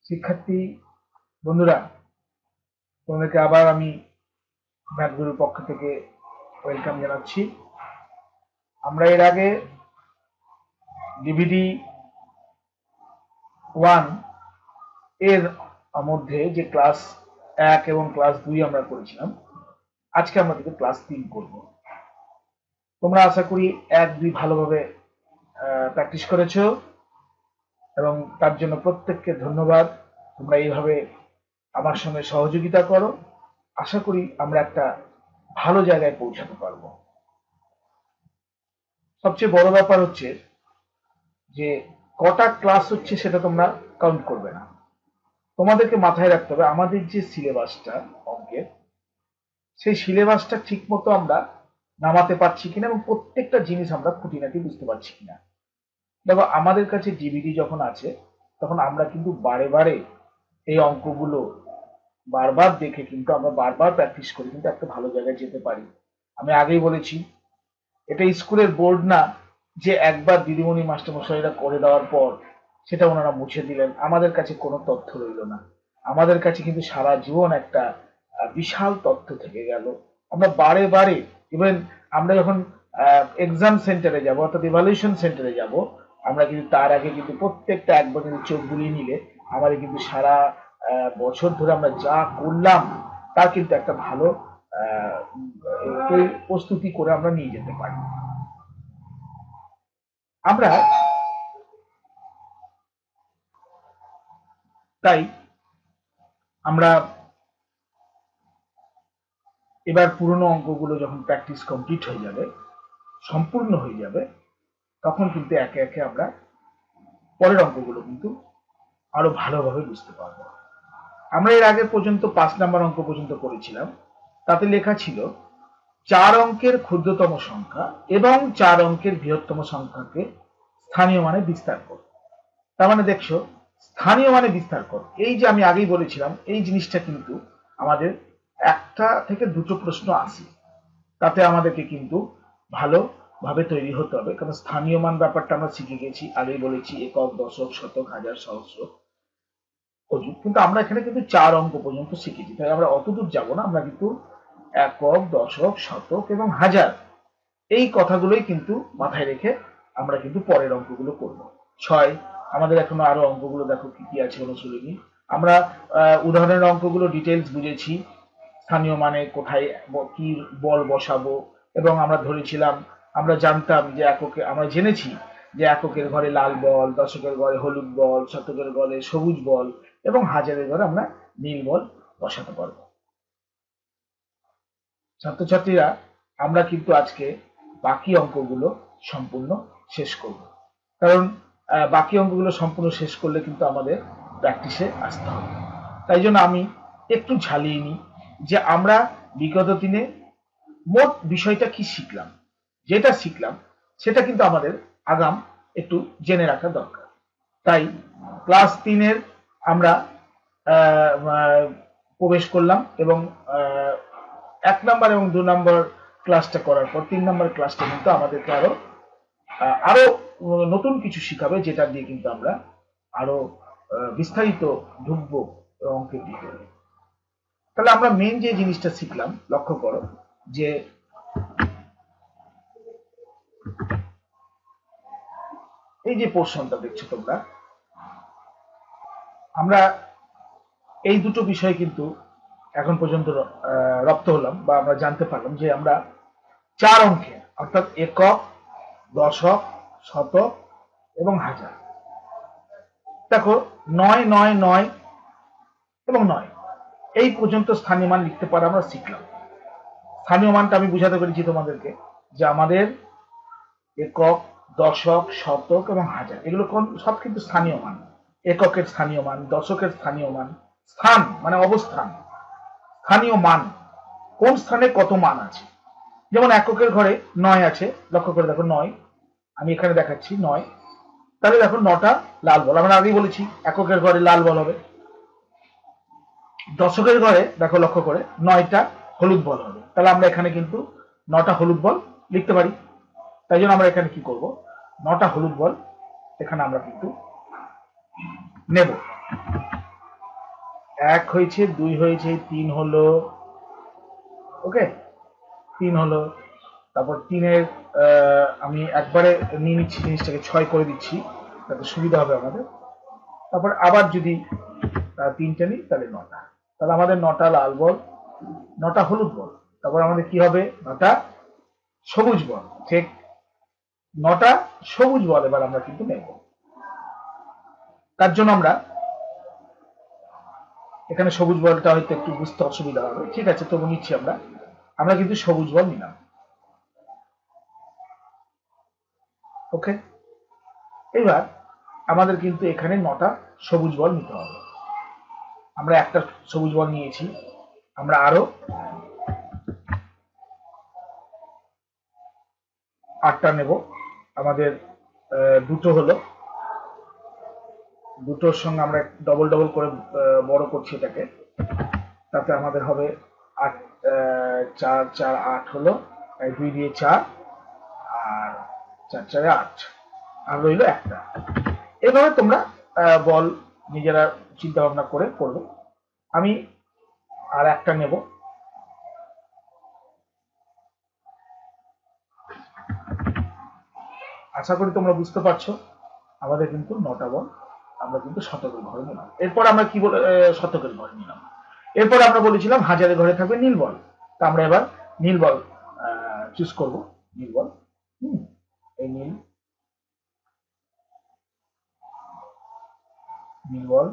শিক্ষার্থী বন্ধুরা, তোমাদেরকে আবার আমি ম্যাথগুরুর পক্ষ থেকে ওয়েলকাম জানাচ্ছি। আমরা এর আগে ডিভিডি 1 এর মধ্যে যে ক্লাস 1 এবং ক্লাস 2 আমরা করেছিলাম, আজকে আমরা কিন্তু ক্লাস 3 করব। তোমরা আশা করি 1-2 ভালোভাবে প্র্যাকটিস করেছো এবং তার জন্য প্রত্যেককে ধন্যবাদ। তোমরা এইভাবে আমার সঙ্গে সহযোগিতা করো, আশা করি আমরা একটা ভালো জায়গায় পৌঁছাতে পারবো। সবচেয়ে বড় ব্যাপার হচ্ছে যে কটা ক্লাস হচ্ছে সেটা তোমরা কাউন্ট করবে না, তোমাদেরকে মাথায় রাখতে হবে আমাদের যে সিলেবাসটা অঙ্কের, সেই সিলেবাসটা ঠিক মতো আমরা নামাতে পারছি কিনা এবং প্রত্যেকটা জিনিস আমরা খুঁটিনাটি বুঝতে পারছি কিনা। দেখো, আমাদের কাছে ডিভিডি যখন আছে তখন আমরা কিন্তু বারে বারে এই অঙ্কগুলো বারবার দেখে কিন্তু আমরা বারবার প্র্যাকটিস করে কিন্তু একটা ভালো জায়গায় যেতে পারি। আমি আগেই বলেছি, এটা স্কুলের বোর্ড না যে একবার দিদিমণি মাস্টারমশাইরা করে দেওয়ার পর সেটা ওনারা মুছে দিলেন, আমাদের কাছে কোনো তথ্য রইল না। আমাদের কাছে কিন্তু সারা জীবন একটা বিশাল তথ্য থেকে গেল। আমরা বারে বারে, ইভেন আমরা যখন এক্সাম সেন্টারে যাব অর্থাৎ ইভালুয়েশন সেন্টারে যাব, আমরা কিন্তু তার আগে কিন্তু প্রত্যেকটা একবার কিন্তু চোখ বুলিয়ে নিলে আমাদের কিন্তু সারা বছর ধরে আমরা যা করলাম তার কিন্তু একটা ভালো প্রস্তুতি করে আমরা নিয়ে যেতে পারি। আমরা তাই আমরা এবার পুরনো অঙ্কগুলো যখন প্র্যাকটিস কমপ্লিট হয়ে যাবে, সম্পূর্ণ হয়ে যাবে, তখন কিন্তু একে একে আমরা পরের অঙ্কগুলো কিন্তু আরো ভালোভাবে বুঝতে পারবো। আমরা এর আগে পর্যন্ত 5 নাম্বার অঙ্ক পর্যন্ত করেছিলাম, তাতে লেখা ছিল 4 অঙ্কের ক্ষুদ্রতম সংখ্যা এবং 4 অঙ্কের বৃহত্তম সংখ্যাকে স্থানীয় মানে বিস্তার কর। তার মানে দেখছো, স্থানীয় মানে বিস্তার কর, এই যে আমি আগেই বলেছিলাম, এই জিনিসটা কিন্তু আমাদের একটা থেকে দুটো প্রশ্ন আসে, তাতে আমাদেরকে কিন্তু ভালোভাবে তৈরি হতে হবে। কারণ স্থানীয় মান ব্যাপারটা আমরা শিখে গেছি, আগেই বলেছি, একক, দশক, শতক, হাজার, সহস্র, অযুত। কিন্তু আমরা এখানে কিন্তু 4 অঙ্ক পর্যন্ত শিখেছি, তাই আমরা অতদূর যাব না। আমরা কিন্তু একক, দশক, শতক এবং হাজার, এই কথাগুলোই কিন্তু মাথায় রেখে আমরা কিন্তু পরের অঙ্কগুলো করব। 6 আমাদের এখনো আরো অঙ্কগুলো দেখো কি কি আছে অনুশীলনী। আমরা উদাহরণের অঙ্কগুলো ডিটেলস বুঝেছি, স্থানীয় মানে কোথায় কি বল বসাবো, এবং আমরা ধরেছিলাম, আমরা জানতাম যে এককে, আমরা জেনেছি যে এককের ঘরে লাল বল, দশকের ঘরে হলুদ বল, শতকের ঘরে সবুজ বল এবং হাজারের ঘরে আমরা নীল বল বসাতে পারবো। ছাত্রছাত্রীরা, আমরা কিন্তু আজকে বাকি অঙ্কগুলো সম্পূর্ণ শেষ করব, কারণ বাকি অঙ্কগুলো সম্পূর্ণ শেষ করলে কিন্তু আমাদের প্র্যাকটিসে আসতে হবে। তাই জন্য আমি একটু ঝালিয়ে নিই যে আমরা বিগত দিনে মোট বিষয়টা কি শিখলাম। যেটা শিখলাম সেটা কিন্তু আমাদের আগাম একটু জেনে রাখা দরকার। তাই ক্লাস 3-এর আমরা প্রবেশ করলাম এবং 1 নাম্বার এবং 2 নাম্বার ক্লাসটা করার পর 3 নাম্বার ক্লাসটা কিন্তু আমাদেরকে আরো নতুন কিছু শিখাবে, যেটা দিয়ে কিন্তু আমরা আরো বিস্তারিত ঢুকবো অঙ্কের দিকে। তাহলে আমরা মেন যে জিনিসটা শিখলাম, লক্ষ্য করো যে এই যে পোর্শনটা দেখছো তোমরা, আমরা এই দুটো বিষয় কিন্তু এখন পর্যন্ত রপ্ত হলাম বা আমরা জানতে পারলাম যে আমরা 4 অঙ্কে অর্থাৎ একক, দশক, শতক এবং হাজার, দেখো 9, 9, 9 এবং 9 এই পর্যন্ত স্থানীয় মান লিখতে পারা আমরা শিখলাম। স্থানীয় মানটা আমি বুঝাতে পেরেছি তোমাদেরকে যে আমাদের একক, দশক, শতক এবং হাজার, এগুলো সব কিন্তু স্থানীয় মান। এককের স্থানীয় মান, দশকের স্থানীয় মান, স্থান মানে অবস্থান, স্থানীয় মান কোন স্থানে কত মান আছে। যেমন এককের ঘরে 9 আছে, লক্ষ্য করে দেখো 9, আমি এখানে দেখাচ্ছি 9, তাহলে দেখো 9টা লাল বল, আমরা আগেই বলেছি এককের ঘরে লাল বল হবে। দশকের ঘরে দেখো, লক্ষ্য করে 9টা হলুদ বল হবে, তাহলে আমরা এখানে কিন্তু 9টা হলুদ বল লিখতে পারি। তাই জন্য আমরা এখানে কি করব, 9টা হলুদ বল এখানে আমরা কিন্তু নেব। এক হয়েছে, 2 হয়েছে, 3 হলো, ওকে, 3 হলো। তারপর 3-এর আমি একবারে নিয়ে নিচ্ছি জিনিসটাকে, 6 করে দিচ্ছি যাতে সুবিধা হবে আমাদের। তারপর আবার যদি 3টা নিই তাহলে 9টা। তাহলে আমাদের 9টা লাল বল, 9টা হলুদ বল। তারপর আমাদের কি হবে? 9টা সবুজ বল। ঠিক 9টা সবুজ বল এবার আমরা কিন্তু নেব। তার জন্য আমরা এখানে সবুজ বলটা হয়তো একটু বুঝতে অসুবিধা হবে, ঠিক আছে, তবু নিচ্ছি আমরা। আমরা কিন্তু সবুজ বল নিলাম, ওকে। এবার আমাদের কিন্তু এখানে 9টা সবুজ বল নিতে হবে। আমরা একটা সবুজ বল নিয়েছি, আমরা আরো 8টা নেব। আমাদের দুটো হলো, দুটোর সঙ্গে আমরা ডবল ডবল করে বড় করছি এটাকে, তাতে আমাদের হবে 8, 4 4 8 হলো, 2 দিয়ে 4, আর 4 4 8, আর রইল একটা। এভাবে তোমরা বল নিজেরা চিন্তা ভাবনা করে করবে। আমি আর একটা নেব। আশা করি তোমরা বুঝতে পারছো। আমাদের কিন্তু 9টা বল আমরা কিন্তু শতকের ঘরে নিলাম। এরপর আমরা কি বলে শতকের ঘরে নিলাম। এরপর আমরা বলেছিলাম হাজারের ঘরে থাকবে নীল বল। তা আমরা এবার নীল বল চুজ করব। নীল বল, এই নীল, নীল বল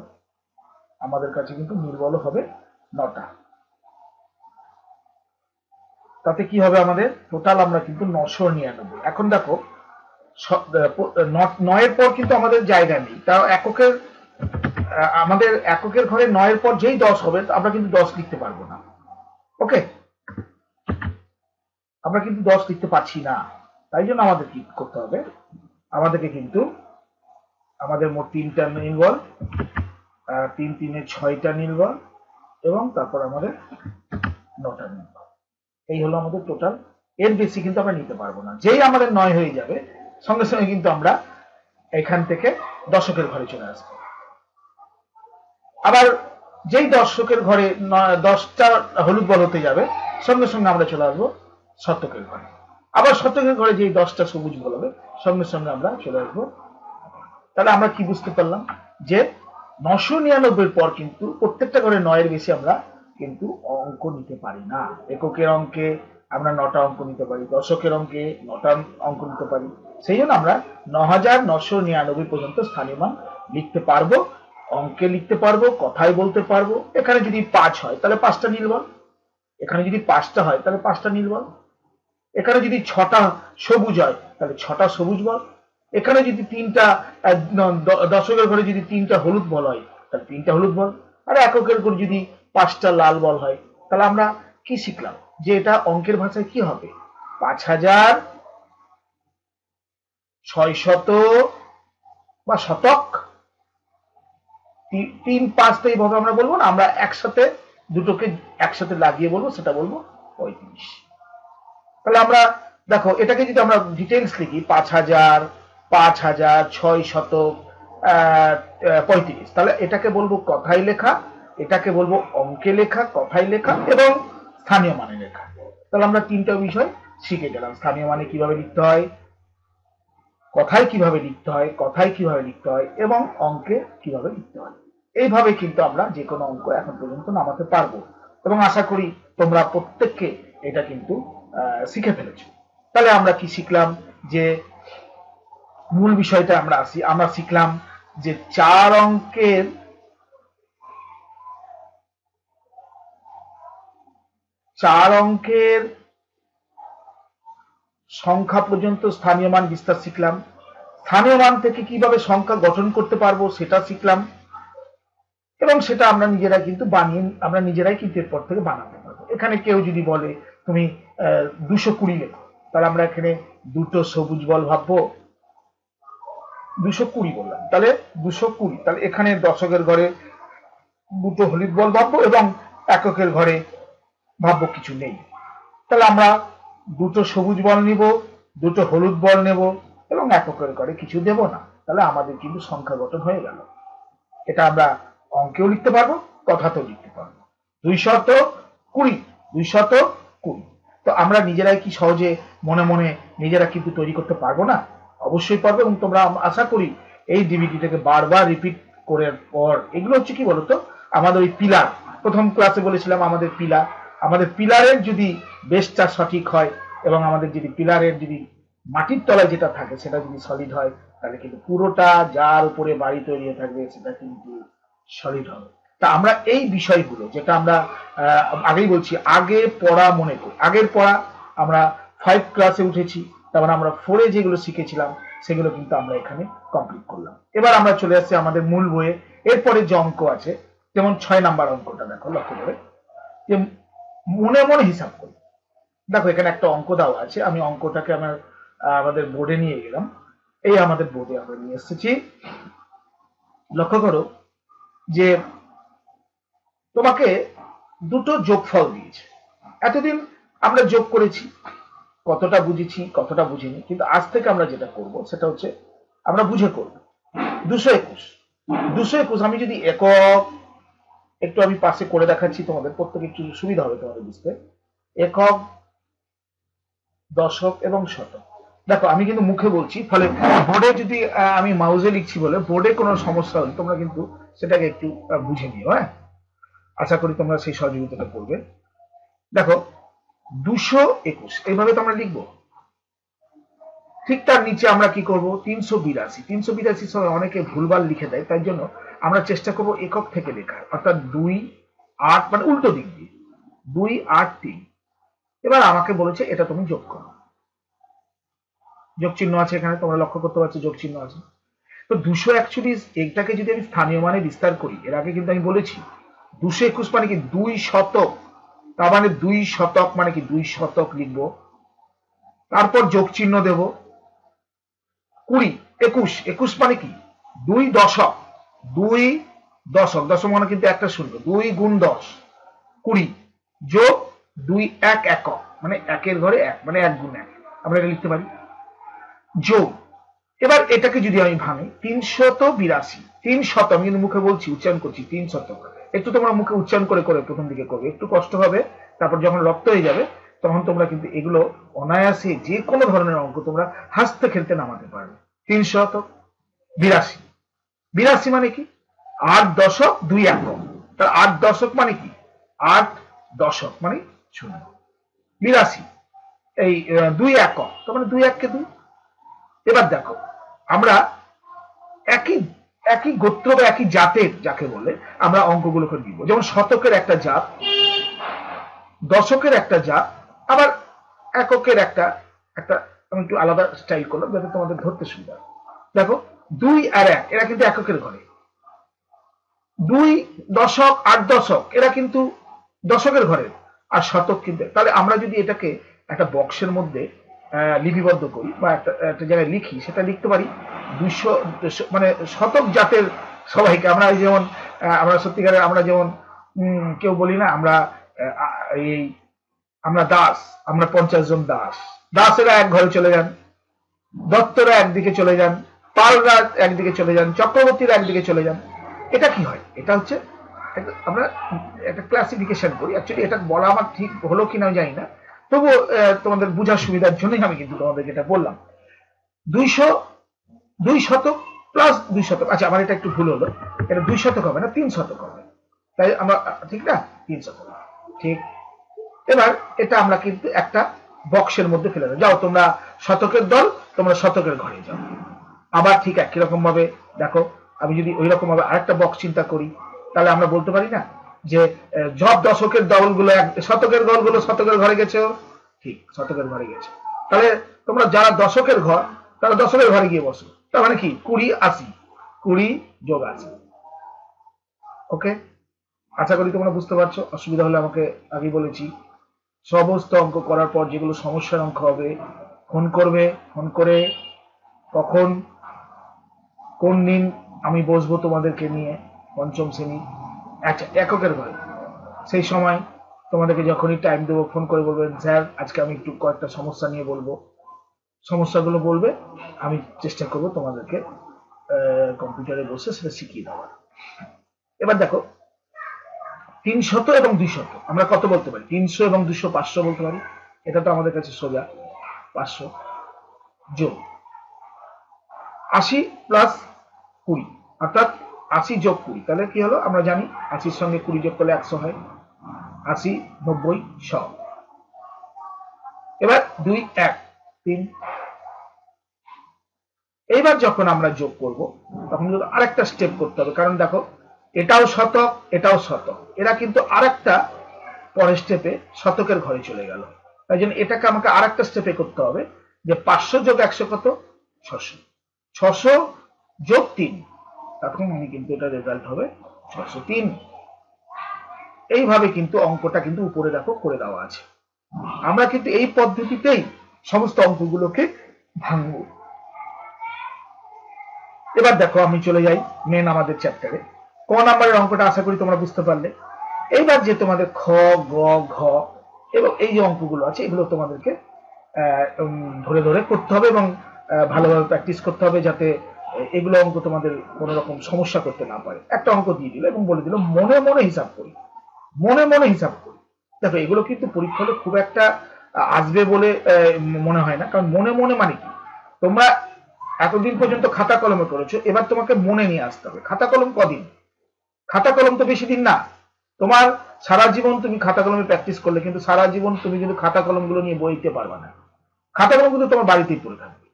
আমাদের কাছে কিন্তু নীল বলও হবে 9টা। তাতে কি হবে? আমাদের টোটাল আমরা কিন্তু 999। এখন দেখো 9-এর পর কিন্তু আমাদের জায়গা নেই, তাও এককের আমাদের এককের ঘরে 9-এর পর যেই 10 হবে আমরা কিন্তু 10 লিখতে পারবো না, ওকে। আমরা কিন্তু 10 লিখতে পারছি না। তাই জন্য আমাদের কি করতে হবে? আমাদেরকে কিন্তু আমাদের মোট 3টা নীল বল, 3 3-এ 6টা নীল বল, এবং তারপর আমাদের 9টা নীল বল। এই হলো আমাদের টোটাল। এর বেশি কিন্তু আমরা নিতে পারবো না। যেই আমাদের 9 হয়ে যাবে সঙ্গে সঙ্গে কিন্তু আমরা এখান থেকে দশকের ঘরে চলে আসবো। আবার যেই দর্শকের ঘরে 10টা হলুদ বল হতে যাবে সঙ্গে সঙ্গে আমরা চলে আসবো শতকের ঘরে। আবার শতকের ঘরে যেই 10টা সবুজ বল হবে সঙ্গে সঙ্গে আমরা চলে আসবো। তাহলে আমরা কি বুঝতে পারলাম? যে 999 পর কিন্তু প্রত্যেকটা ঘরে 9-এর বেশি আমরা কিন্তু অঙ্ক নিতে পারি না। এককের অঙ্কে আমরা 9টা অঙ্ক নিতে পারি, দশকের অঙ্কে 9টা অঙ্ক নিতে পারি। সেই জন্য আমরা 9999 পর্যন্ত স্থানীয় মান লিখতে পারবো, অঙ্কে লিখতে পারবো, কথায় বলতে পারবো। এখানে যদি 5 হয় তাহলে 5টা নীল বল, এখানে যদি 5টা হয় তাহলে 5টা নীল বল, এখানে যদি 6টা সবুজ হয় তাহলে 6টা সবুজ বল, এখানে যদি 3টা দশকের ঘরে যদি 3টা হলুদ বল হয় তাহলে 3টা হলুদ বল, আর এককের ঘরে যদি 5টা লাল বল হয়। তাহলে আমরা কি শিখলাম? যে এটা অঙ্কের ভাষায় কি হবে? 5600 বা শতক। 3 5 তো এইভাবে আমরা বলবো না, আমরা একসাথে দুটোকে একসাথে লাগিয়ে বলবো, সেটা বলবো 35। তাহলে আমরা দেখো এটাকে যদি আমরা ডিটেলস লিখি, 5000, 5000, 635, তাহলে এটাকে বলবো কথায় লেখা, এটাকে বলবো অঙ্কে লেখা, কথায় লেখা এবং স্থানীয় মানে লেখা। তাহলে আমরা 3টা বিষয় শিখে গেলাম। স্থানীয় মানে কিভাবে লিখতে হয়, কথায় কিভাবে লিখতে হয়, কথায় কিভাবে লিখতে হয় এবং অঙ্কে কিভাবে লিখতে হয়। এইভাবে কিন্তু আমরা যে কোনো অঙ্ক এখন পর্যন্ত নামাতে পারবো, এবং আশা করি তোমরা প্রত্যেককে এটা কিন্তু শিখে ফেলেছো। তাহলে আমরা কি শিখলাম? যে মূল বিষয়টা আমরা আসি, আমরা শিখলাম যে 4 অঙ্কের সংখ্যা পর্যন্ত স্থানীয় মান বিস্তার শিখলাম। স্থানীয় মান থেকে কিভাবে সংখ্যা গঠন করতে পারবো সেটা শিখলাম, এবং সেটা আমরা নিজেরা কিন্তু বানিয়ে আমরা নিজেরাই কিন্তু এরপর থেকে বানাতে পারবো। এখানে কেউ যদি বলে তুমি 220 লেখো, তাহলে আমরা এখানে দুটো সবুজ বল ভাববো, 220 বললাম, তাহলে 220, তাহলে এখানে দশকের ঘরে দুটো হলুদ বল ভাববো এবং এককের ঘরে ভাববো কিছু নেই। তাহলে আমরা দুটো সবুজ বল নিব, দুটো হলুদ বল নেব এবং এককের ঘরে কিছু দেব না। তাহলে আমাদের কিন্তু সংখ্যা গঠন হয়ে গেল। এটা আমরা অঙ্কেও লিখতে পারবো, কথাতেও লিখতে পারবো। 220, 220। তো আমরা নিজেরাই কি সহজে মনে মনে নিজেরা কিন্তু তৈরি করতে পারবো না? অবশ্যই পারবে, এবং তোমরা আশা করি এই ডিভিডিটাকে বারবার রিপিট করার পর, এগুলো হচ্ছে কি বলতো, আমাদের ওই পিলার, প্রথম ক্লাসে বলেছিলাম আমাদের পিলারের যদি বেসটা সঠিক হয়, এবং আমাদের যদি পিলারের যদি মাটির তলায় যেটা থাকে সেটা যদি সলিড হয়, তাহলে কিন্তু পুরোটা যার উপরে বাড়ি তৈরি হয়ে থাকবে সেটা কিন্তু সলিড হবে। তা আমরা এই বিষয়গুলো যেটা আমরা আগেই বলছি, আগে পড়া মনে করি, আগের পড়া আমরা 5 ক্লাসে উঠেছি, তারপর আমরা 4-এ যেগুলো শিখেছিলাম সেগুলো কিন্তু আমরা এখানে কমপ্লিট করলাম। এবার আমরা চলে আসছি আমাদের মূল বইয়ে। এরপরে যে অঙ্ক আছে, যেমন 6 নাম্বার অঙ্কটা দেখো, লক্ষ্য করে যে মনে মনে হিসাব করি। দেখো এখানে একটা অঙ্ক দেওয়া আছে, আমি অঙ্কটাকে আমাদের বোর্ডে নিয়ে গেলাম। এই আমাদের বোর্ডে আমরা নিয়ে এসেছি। লক্ষ্য করো যে তোমাকে দুটো যোগফল দিয়েছে। এতদিন আমরা যোগ করেছি, কতটা বুঝেছি কতটা বুঝিনি, কিন্তু আজ থেকে আমরা যেটা করব সেটা হচ্ছে আমরা বুঝে করব। 221, আমি যদি একক, একটু আমি পাশে করে দেখাচ্ছি তোমাদের, প্রত্যেকে একটু সুবিধা হবে তোমাদের বুঝতে। একক, দশক এবং শতক। দেখো আমি কিন্তু মুখে বলছি, ফলে বোর্ডে যদি আমি মাউসে লিখছি বলে বোর্ডে কোনো সমস্যা হলে তোমরা কিন্তু সেটাকে একটু বুঝে নিও। হ্যাঁ, আশা করি তোমরা সেই সহযোগিতাটা করবে। দেখো 221 এইভাবে তো আমরা লিখবো। ঠিক তার নিচে আমরা কি করব, 382 সময় অনেকে ভুলভাল লিখে দেয়, তাই জন্য আমরা চেষ্টা করব একক থেকে লেখার, অর্থাৎ 2, 8, মানে উল্টো দিক দিয়ে 2, 8, 3। এবার আমাকে বলেছে এটা তুমি যোগ করো, যোগ চিহ্ন আছে এখানে, তোমরা লক্ষ্য করতে পারছো যোগ চিহ্ন আছে। তো 241 এইটাকে যদি আমি স্থানীয় মানে বিস্তার করি, এর আগে কিন্তু আমি বলেছি 221 মানে কি 2 শতক, তার মানে 2 শতক মানে কি 2 শতক লিখবো, তারপর যোগ চিহ্ন দেব। 20, 21 মানে কি 2 দশক, 2 দশক, দশক মানে কিন্তু একটা শূন্য, 2 গুণ 10, 20, যোগ 2 1 একক, মানে একের ঘরে 1, মানে 1 গুণ 1, আমরা এটা লিখতে পারি, যোগ। এবার এটাকে যদি আমি ভাঙি, 382, 300, আমি কিন্তু মুখে বলছি, উচ্চারণ করছি 300, একটু তোমরা মুখে উচ্চারণ করে করে প্রথম দিকে করবে, একটু কষ্ট হবে, তারপর যখন রপ্ত হয়ে যাবে তখন তোমরা কিন্তু এগুলো অনায়াসে যে কোনো ধরনের অঙ্ক তোমরা হাসতে খেলতে নামাতে পারবে। 382, 82 মানে কি 8 দশক 2 একক, তার 8 দশক মানে কি 8 দশক মানে 0, 82 এই 2 একক, তার মানে 2 1 2। এবার দেখো আমরা একই একই গোত্র বা একই জাতের যাকে বলে আমরা অঙ্কগুলো করে দিব, যেমন শতকের একটা জাত, দশকের একটা জাত, আবার এককের একটা একটা আমি একটু আলাদা স্টাইল করলাম যাতে তোমাদের ধরতে সুবিধা। দেখো 2 আর 1 এরা কিন্তু এককের ঘরে, 2 দশক 8 দশক এরা কিন্তু দশকের ঘরে, আর শতক কিন্তু। তাহলে আমরা যদি এটাকে একটা বক্সের মধ্যে লিপিবদ্ধ করি বা একটা জায়গায় লিখি, সেটা লিখতে পারি 200, মানে শতক জাতের সবাইকে আমরা যেমন আমরা সত্যিকারের আমরা যেমন কেউ বলি না আমরা এই আমরা দাস, আমরা 50 জন দাস, দাসেরা এক ঘরে চলে যান, দত্তরা একদিকে চলে যান, পালরা একদিকে চলে যান, চক্রবর্তীরা একদিকে চলে যান। এটা কি হয়, এটা হচ্ছে আমরা একটা ক্লাসিফিকেশন করি। অ্যাকচুয়ালি এটা বলা আমার ঠিক হলো কিনা জানি না, তবু তোমাদের বোঝার সুবিধার জন্যই আমি কিন্তু তোমাদের এটা বললাম। 2 শতক প্লাস 2 শতক, আচ্ছা আমার এটা একটু ভুল হলো, এটা 2 শতক হবে না 3 শতক হবে, তাই আমরা ঠিক না 3 শতক ঠিক। এবার এটা আমরা কিন্তু একটা বক্সের মধ্যে ফেলে দেবো। যাও তোমরা শতকের দল, তোমরা শতকের ঘরে যাও। আবার ঠিক একই রকম ভাবে দেখো, আমি যদি ওই রকম ভাবে আরেকটা বক্স চিন্তা করি, তাহলে আমরা বলতে পারি না যে সব দশকের দলগুলো শতকের দলগুলো শতকের ঘরে গেছে, ঠিক শতকের ঘরে গেছে। তাহলে তোমরা যারা দশকের ঘর তারা দশকের ঘরে গিয়ে বসো, তার মানে কি 20 80, 20 যোগ 80। ওকে, আশা করি তোমরা বুঝতে পারছো। অসুবিধা হলে আমাকে আগেই বলেছি, সমস্ত অঙ্ক করার পর যেগুলো সমস্যার অঙ্ক হবে ফোন করবে, ফোন করে কখন কোন দিন আমি বসবো তোমাদেরকে নিয়ে পঞ্চম শ্রেণী, আচ্ছা এককের ঘরে, সেই সময় তোমাদেরকে যখনই টাইম দেবো ফোন করে বলবেন স্যার আজকে আমি একটু কয়েকটা সমস্যা নিয়ে বলবো, সমস্যাগুলো বলবে, আমি চেষ্টা করবো তোমাদেরকে কম্পিউটারে বসে সেটা শিখিয়ে দেওয়ার। এবার দেখো 300 এবং 200 আমরা কত বলতে পারি? 300 এবং 200 500 বলতে পারি। এটা তো আমাদের কাছে সোজা। 500 যোগ 80 প্লাস 20, অর্থাৎ 80 যোগ 20, তাহলে কি হলো? আমরা জানি 80-র সঙ্গে 20 যোগ করলে 100 হয়। 80, 90, 100। এবার 2 1 3। এইবার যখন আমরা যোগ করব তখন কিন্তু আরেকটা স্টেপ করতে হবে, কারণ দেখো এটাও শতক এটাও শতক, এরা কিন্তু আরেকটা পরের স্টেপে শতকের ঘরে চলে গেল। তাই জন্য এটাকে আমাকে আরেকটা স্টেপে করতে হবে, যে 500 যোগ 100 কত? 600। 600 যোগ 3, তখন আমি কিন্তু এটা রেজাল্ট হবে 603। এইভাবে কিন্তু অঙ্কটা কিন্তু উপরে দেখো করে দেওয়া আছে। আমরা কিন্তু এই পদ্ধতিতেই সমস্ত অঙ্কগুলোকে ভাঙবো। এবার দেখো আমি চলে যাই মেন আমাদের চ্যাপ্টারে। ক নাম্বারের অঙ্কটা আশা করি তোমরা বুঝতে পারলে। এইবার যে তোমাদের খ, গ, ঘ এবং এই যে অঙ্কগুলো আছে এগুলো তোমাদেরকে ধরে ধরে করতে হবে এবং ভালোভাবে প্র্যাকটিস করতে হবে, যাতে এগুলো অঙ্ক তোমাদের কোনো রকম সমস্যা করতে না পারে। একটা অঙ্ক দিয়ে দিল এবং বলে দিল মনে মনে হিসাব করি, মনে মনে হিসাব করি। দেখো এগুলো কিন্তু পরীক্ষা হলে খুব একটা আসবে বলে মনে হয় না, কারণ মনে মনে মানে কি, তোমরা এতদিন পর্যন্ত খাতা কলমে করেছো, এবার তোমাকে মনে নিয়ে আসতে হবে। খাতা কলম কদিন? খাতা কলম তো বেশি দিন না। তোমার সারা জীবন তুমি খাতা কলমে প্র্যাকটিস করলে, কিন্তু সারা জীবন তুমি কিন্তু খাতা কলম গুলো নিয়ে বইতে পারবে না। খাতা কলম কিন্তু তোমার বাড়িতেই পড়ে থাকবে,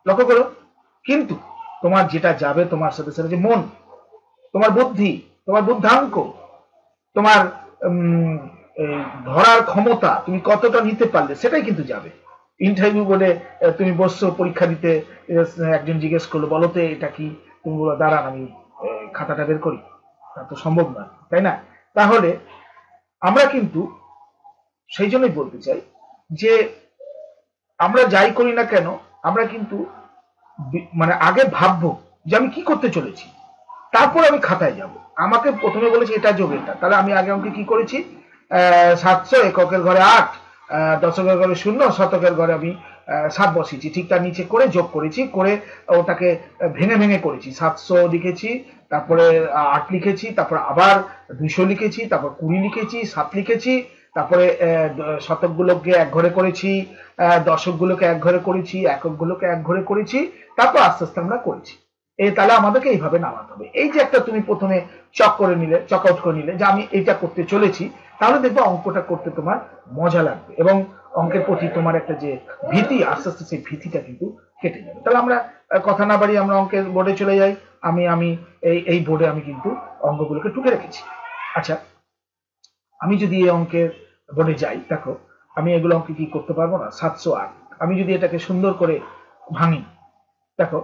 লক্ষ্য করো। কিন্তু তোমার যেটা যাবে তোমার সাথে সাথে যে মন, তোমার বুদ্ধি, তোমার বুদ্ধাঙ্ক, তোমার ধরার ক্ষমতা, তুমি কতটা নিতে পারলে সেটাই কিন্তু যাবে। ইন্টারভিউ বলে তুমি বসছো পরীক্ষা দিতে, একজন জিজ্ঞেস করলো বলো তো এটা কি, তুমি বলো দাঁড়ান আমি খাতাটা বের করি, তা তো সম্ভব নয়, তাই না? তাহলে আমরা কিন্তু সেই জন্যই বলতে চাই যে আমরা যাই করি না কেন, আমরা কিন্তু মানে আগে ভাববো যে আমি কি করতে চলেছি, তারপর আমি খাতায় যাব। আমাকে প্রথমে বলেছি এটা যোগ এটা, তাহলে আমি আগে অঙ্কে কি করেছি? 700, এককের ঘরে 8, দশকের ঘরে 0, শতকের ঘরে আমি 7 বসিয়েছি, ঠিক তার নিচে করে যোগ করেছি, করে ওটাকে ভেঙে ভেঙে করেছি। 700 লিখেছি, তারপরে 8 লিখেছি, তারপর আবার 200 লিখেছি, তারপর 20 লিখেছি, 7 লিখেছি, তারপরে শতকগুলোকে এক ঘরে করেছি, দশকগুলোকে এক ঘরে করেছি, এককগুলোকে এক ঘরে করেছি, তারপর আস্তে আস্তে আমরা করেছি। তাহলে আমাদেরকে এইভাবে নামাতে হবে। এই যে একটা তুমি প্রথমে চক করে নিলে, চক আউট করে নিলে যে আমি এইটা করতে চলেছি, তাহলে দেখবো অঙ্কটা করতে তোমার মজা লাগবে এবং অঙ্কের প্রতি তোমার একটা যে ভীতি, আস্তে আস্তে সেই ভীতিটা কিন্তু কেটে যাবে। তাহলে আমরা কথা না বাড়িয়ে আমরা অঙ্কের বোর্ডে চলে যাই। আমি আমি এই বোর্ডে আমি কিন্তু অঙ্কগুলোকে টুকে রেখেছি। আচ্ছা, আমি যদি এই অঙ্কের বোর্ডে যাই, দেখো আমি এগুলো অঙ্কে কি করতে পারবো না? 708, আমি যদি এটাকে সুন্দর করে ভাঙি, দেখো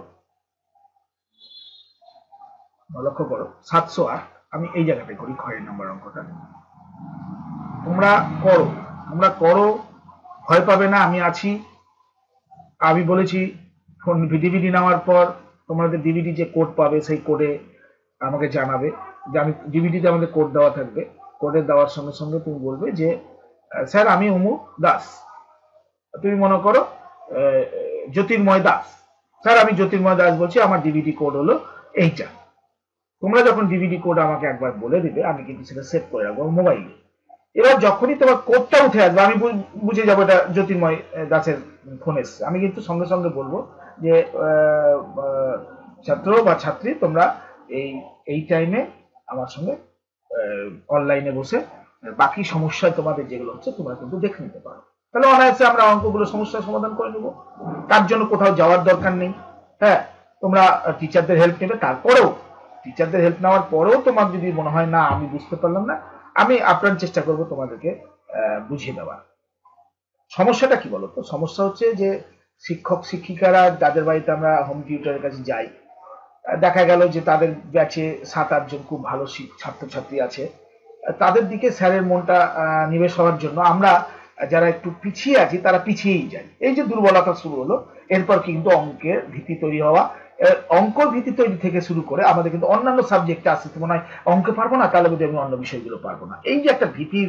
লক্ষ্য করো 708, আমি এই জায়গাটায় করি ক্ষয়ের নাম্বার অঙ্কটা। তোমরা করো, তোমরা করো, ভয় পাবে না, আমি আছি। আমি বলেছি ফোন ডিভিডি নেওয়ার পর তোমাদের ডিভিডি যে কোড পাবে সেই কোডে আমাকে জানাবে, যে আমি ডিভিডিতে আমাদের কোড দেওয়া থাকবে, কোডে দেওয়ার সঙ্গে সঙ্গে তুমি বলবে যে স্যার আমি অমুক দাস, তুমি মনে করো জ্যোতির্ময় দাস, স্যার আমি জ্যোতির্ময় দাস বলছি, আমার ডিভিডি কোড হলো এইটা। তোমরা যখন ডিভিডি কোড আমাকে একবার বলে দিবে, আমি কিন্তু সেটা সেভ করে রাখবো মোবাইলে। এবার যখনই তোমার কোডটা উঠে আসবে, আমি বুঝে যাবো এটা জ্যোতির্ময় দাসের ফোন এসছে, আমি কিন্তু সঙ্গে সঙ্গে বলবো যে ছাত্র বা ছাত্রী তোমরা এই টাইমে আমার সঙ্গে অনলাইনে বসে বাকি সমস্যায় তোমাদের যেগুলো হচ্ছে তোমরা কিন্তু দেখে নিতে পারো। তাহলে অনায়াসে আমরা অঙ্কগুলো সমস্যার সমাধান করে নেবো, তার জন্য কোথাও যাওয়ার দরকার নেই। হ্যাঁ, তোমরা টিচারদের হেল্প নেবে, তারপরেও টিচারদের হেল্প নেওয়ার পরেও তোমার যদি মনে হয় না আমি বুঝতে পারলাম না, আমি আপ্রাণ চেষ্টা করব তোমাদেরকে বুঝিয়ে দেওয়ার। সমস্যাটা কি বলতো? সমস্যা হচ্ছে যে শিক্ষক শিক্ষিকারা যাদের বাড়িতে আমরা হোম টিউটরের কাছে যাই, দেখা গেল যে তাদের ব্যাচে 7-8 জন খুব ভালো ছাত্রছাত্রী আছে, তাদের দিকে স্যারের মনটা নিবেশ হওয়ার জন্য আমরা যারা একটু পিছিয়ে আছি তারা পিছিয়েই যাই। এই যে দুর্বলতা শুরু হলো, এরপর কিন্তু অঙ্কের ভীতি তৈরি হওয়া, অঙ্কর ভীতি তৈরি থেকে শুরু করে আমাদের কিন্তু অন্যান্য সাবজেক্টে আসতে মনে হয় অঙ্ক পারবো না, তাহলে বোধহয় আমি অন্য বিষয়গুলো পারবো না। এই যে একটা ভীতির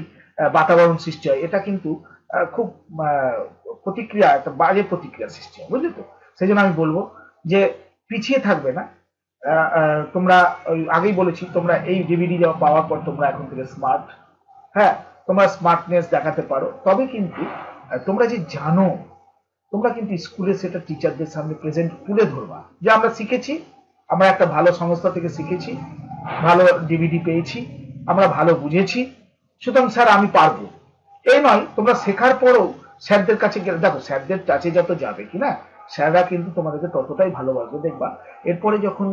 বাতাবরণ সৃষ্টি হয়, এটা কিন্তু খুব প্রতিক্রিয়া, একটা বাজে প্রতিক্রিয়া সৃষ্টি হয়, বুঝলি তো? সেই জন্য আমি বলবো যে পিছিয়ে থাকবে না, তোমরা ওই আগেই বলেছি, তোমরা এই ডিভিডি পাওয়ার পর তোমরা এখন থেকে স্মার্ট। হ্যাঁ, তোমরা স্মার্টনেস দেখাতে পারো, তবে কিন্তু তোমরা যে জানো, তোমরা কিন্তু স্কুলে সেটা টিচারদের সামনে প্রেজেন্ট তুলে ধরবা যে আমরা শিখেছি, আমরা একটা ভালো সংস্থা থেকে শিখেছি, ভালো ডিভিডি পেয়েছি, আমরা ভালো বুঝেছি, সুতরাং স্যার আমি পারবো। এই নয় তোমরা শেখার পরও স্যারদের কাছে গেলে, দেখো স্যারদের কাছে যত যাবে কিনা, স্যাররা কিন্তু তোমাদেরকে ততটাই ভালোবাসবে। দেখবা এরপরে যখন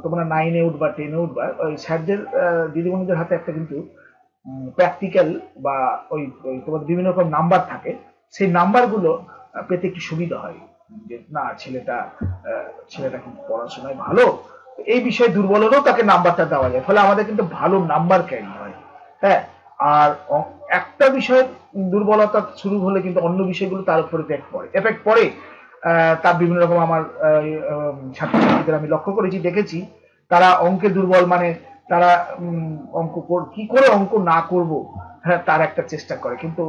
তোমরা 9-এ উঠবা, 10-এ উঠবা, ওই স্যারদের দিদিমণিদের হাতে একটা কিন্তু প্র্যাকটিক্যাল বা ওই ওই তোমার বিভিন্ন রকম নাম্বার থাকে, সেই নাম্বারগুলো পেতে একটু সুবিধা হয়, যে না ছেলেটা কিন্তু পড়াশোনায় ভালো, এই বিষয়ে দুর্বল হলেও তাকে নাম্বারটা দেওয়া যায়, ফলে আমাদের কিন্তু ভালো নাম্বার ক্যারি হয়। হ্যাঁ, আর একটা বিষয়ে দুর্বলতা শুরু হলে কিন্তু অন্য বিষয়গুলো তার উপর এফেক্ট পড়ে। তার বিভিন্ন রকম আমার ছাত্রছাত্রীদের আমি লক্ষ্য করেছি, দেখেছি তারা অঙ্কে দুর্বল, মানে তারা অঙ্ক কি করে অঙ্ক না করব, হ্যাঁ তার একটা চেষ্টা করে, কিন্তু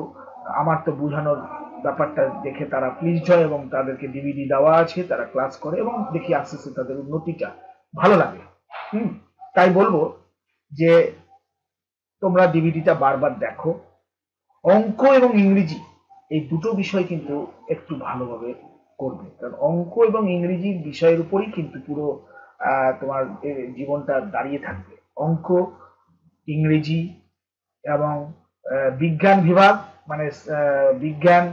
আমার তো বোঝানোর ব্যাপারটা দেখে তারা প্লিজ হয় এবং তাদেরকে ডিভিডি দেওয়া আছে, তারা ক্লাস করে এবং দেখি আস্তে আস্তে তাদের উন্নতিটা ভালো লাগে। হুম, তাই বলবো যে তোমরা ডিভিডিটা বারবার দেখো। অঙ্ক এবং ইংরেজি এই দুটো বিষয় কিন্তু একটু ভালোভাবে করবে, কারণ অঙ্ক এবং ইংরেজি বিষয়ের উপরই কিন্তু পুরো তোমার জীবনটা দাঁড়িয়ে থাকবে। অঙ্ক, ইংরেজি এবং বিজ্ঞান বিভাগ, মানে বিজ্ঞান,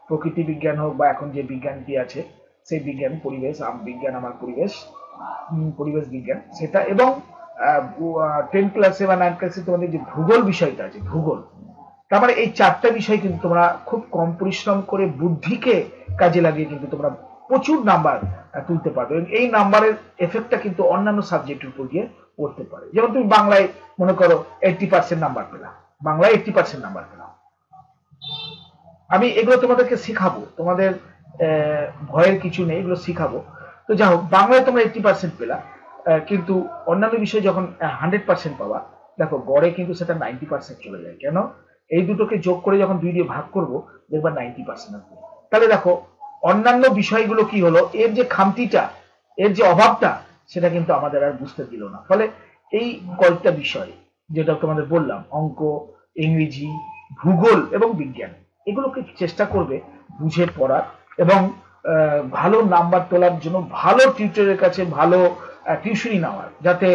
প্রকৃতি বিজ্ঞান হোক বা এখন যে বিজ্ঞানটি আছে সেই বিজ্ঞান, পরিবেশ বিজ্ঞান, আমার পরিবেশ, পরিবেশ বিজ্ঞান সেটা, এবং 10 ক্লাসে বা 9 ক্লাসে তোমাদের যে ভূগোল বিষয়টা আছে, ভূগোল, তার মানে এই চারটা বিষয় কিন্তু তোমরা খুব কম পরিশ্রম করে বুদ্ধিকে কাজে লাগিয়ে কিন্তু তোমরা প্রচুর নাম্বার তুলতে পারবে, এবং এই নাম্বারের এফেক্টটা কিন্তু অন্যান্য সাবজেক্টের উপর দিয়ে পড়তে পারে। যেমন তুমি বাংলায় মনে করো 80% নাম্বার পেলাম, বাংলায় 80% নাম্বার পেলাম, আমি এগুলো তোমাদেরকে শিখাবো, তোমাদের ভয়ের কিছু নেই, এগুলো শিখাবো। তো যাই হোক, বাংলায় তোমরা 80% পেলা, কিন্তু অন্যান্য বিষয়ে যখন 100% পাবা, দেখো গড়ে কিন্তু সেটা 90% চলে যায়। কেন? এই দুটোকে যোগ করে যখন 2 দিয়ে ভাগ করবো, দেখবা 90% আসবে। তাহলে দেখো অন্যান্য বিষয়গুলো কি হলো, এর যে খামতিটা, এর যে অভাবটা, সেটা কিন্তু আমাদের আর বুঝতে দিল না। ফলে এই কয়েকটা বিষয় যেটা তোমাদের বললাম, অঙ্ক, ইংরেজি, ভূগোল এবং বিজ্ঞান, এগুলোকে চেষ্টা করবে বুঝে পড়ার, এবং ভালো নাম্বার তোলার জন্য ভালো টিউটরের কাছে ভালো টিউশনি নেওয়ার, যাতে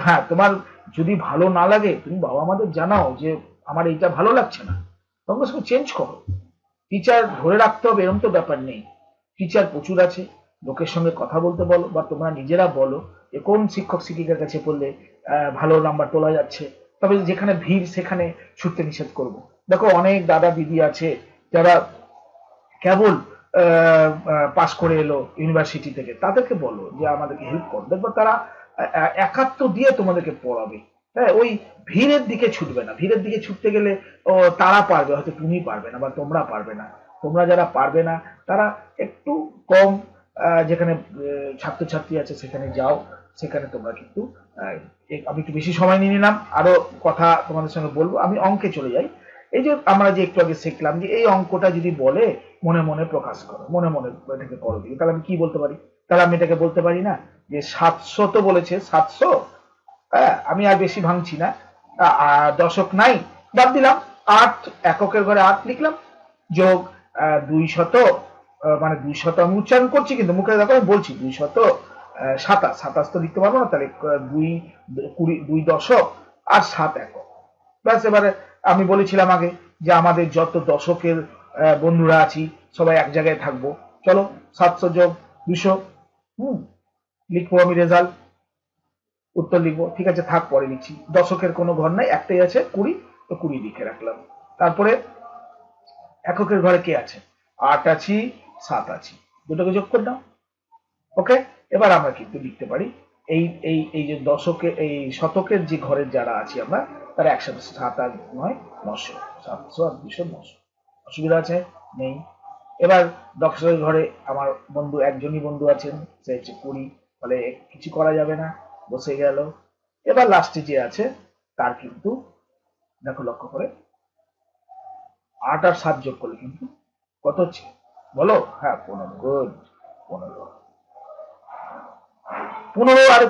হ্যাঁ তোমার যদি ভালো না লাগে তুমি বাবা আমাদের জানাও যে আমার এইটা ভালো লাগছে না, সঙ্গে সঙ্গে চেঞ্জ করো। টিচার ধরে রাখতে হবে এরকম তো ব্যাপার নেই, টিচার প্রচুর আছে, লোকের সঙ্গে কথা বলতে বলো বা তোমরা নিজেরা বলো যে কোন শিক্ষক শিক্ষিকার কাছে পড়লে ভালো নাম্বার তোলা যাচ্ছে, তবে যেখানে ভিড় সেখানে ছুটতে নিষেধ করবো। দেখো অনেক দাদা দিদি আছে যারা কেবল পাস করে এলো ইউনিভার্সিটি থেকে, তাদেরকে বলো যে আমাদেরকে হেল্প করো, দেখবো তারা একাত্ম দিয়ে তোমাদেরকে পড়াবে। হ্যাঁ, ওই ভিড়ের দিকে ছুটবে না, ভিড়ের দিকে ছুটতে গেলে তারা পারবে, হয়তো তুমি পারবে না বা তোমরা পারবে না। তোমরা যারা পারবে না তারা একটু কম যেখানে ছাত্রছাত্রী আছে সেখানে যাও, সেখানে তোমরা কিন্তু আমি একটু বেশি সময় নিয়ে নিলাম, আরো কথা তোমাদের সঙ্গে বলবো, আমি অঙ্কে চলে যাই। এই যে আমরা যে একটু আগে শিখলাম যে এই অঙ্কটা যদি বলে মনে মনে প্রকাশ করো, মনে মনে এটাকে করো দিকে, তাহলে আমি কি বলতে পারি? তাহলে আমি এটাকে বলতে পারি না যে 700 তো বলেছে 700, হ্যাঁ আমি আর বেশি ভাঙছি না, দশক নাই, বাদ দিলাম, 8 এককের ঘরে 8 লিখলাম, যোগ 200, মানে 200 আমি উচ্চারণ করছি কিন্তু মুখে দেখো আমি বলছি 227, 27 তো লিখতে পারবো না, তাহলে 2 দশক আর 7 একক, ব্যাস। এবারে আমি বলেছিলাম আগে যে আমাদের যত দশকের বন্ধুরা আছি সবাই এক জায়গায় থাকবো, চলো 700 যোগ 200, লিখবো আমি রেজাল্ট, উত্তর লিখবো, ঠিক আছে থাক পরে লিখছি, দশকের কোনো ঘর নাই, একটাই আছে 20, তো 20 লিখে রাখলাম। তারপরে এককের ঘরে কে আছে? 8 আছি, 7 আছি, দুটোকে যোগ করে দাও। ওকে, এবার আমরা কিন্তু লিখতে পারি এই এই এই যে দশকে এই শতকের যে ঘরের যারা আছি আমরা, তারা একসাথে 7 আর 9 900, 700 আর 200 900, অসুবিধা আছে? নেই। এবার দশকের ঘরে আমার বন্ধু একজনই বন্ধু আছেন, সে হচ্ছে 20, ফলে কিছু করা যাবে না, বসে গেল। এবার লাস্টে যে আছে তার কিন্তু দেখো লক্ষ্য করে 8 আর 7 যোগ করলে কিন্তু কত হচ্ছে বলো? হ্যাঁ 15, গুড, 15। 15 আর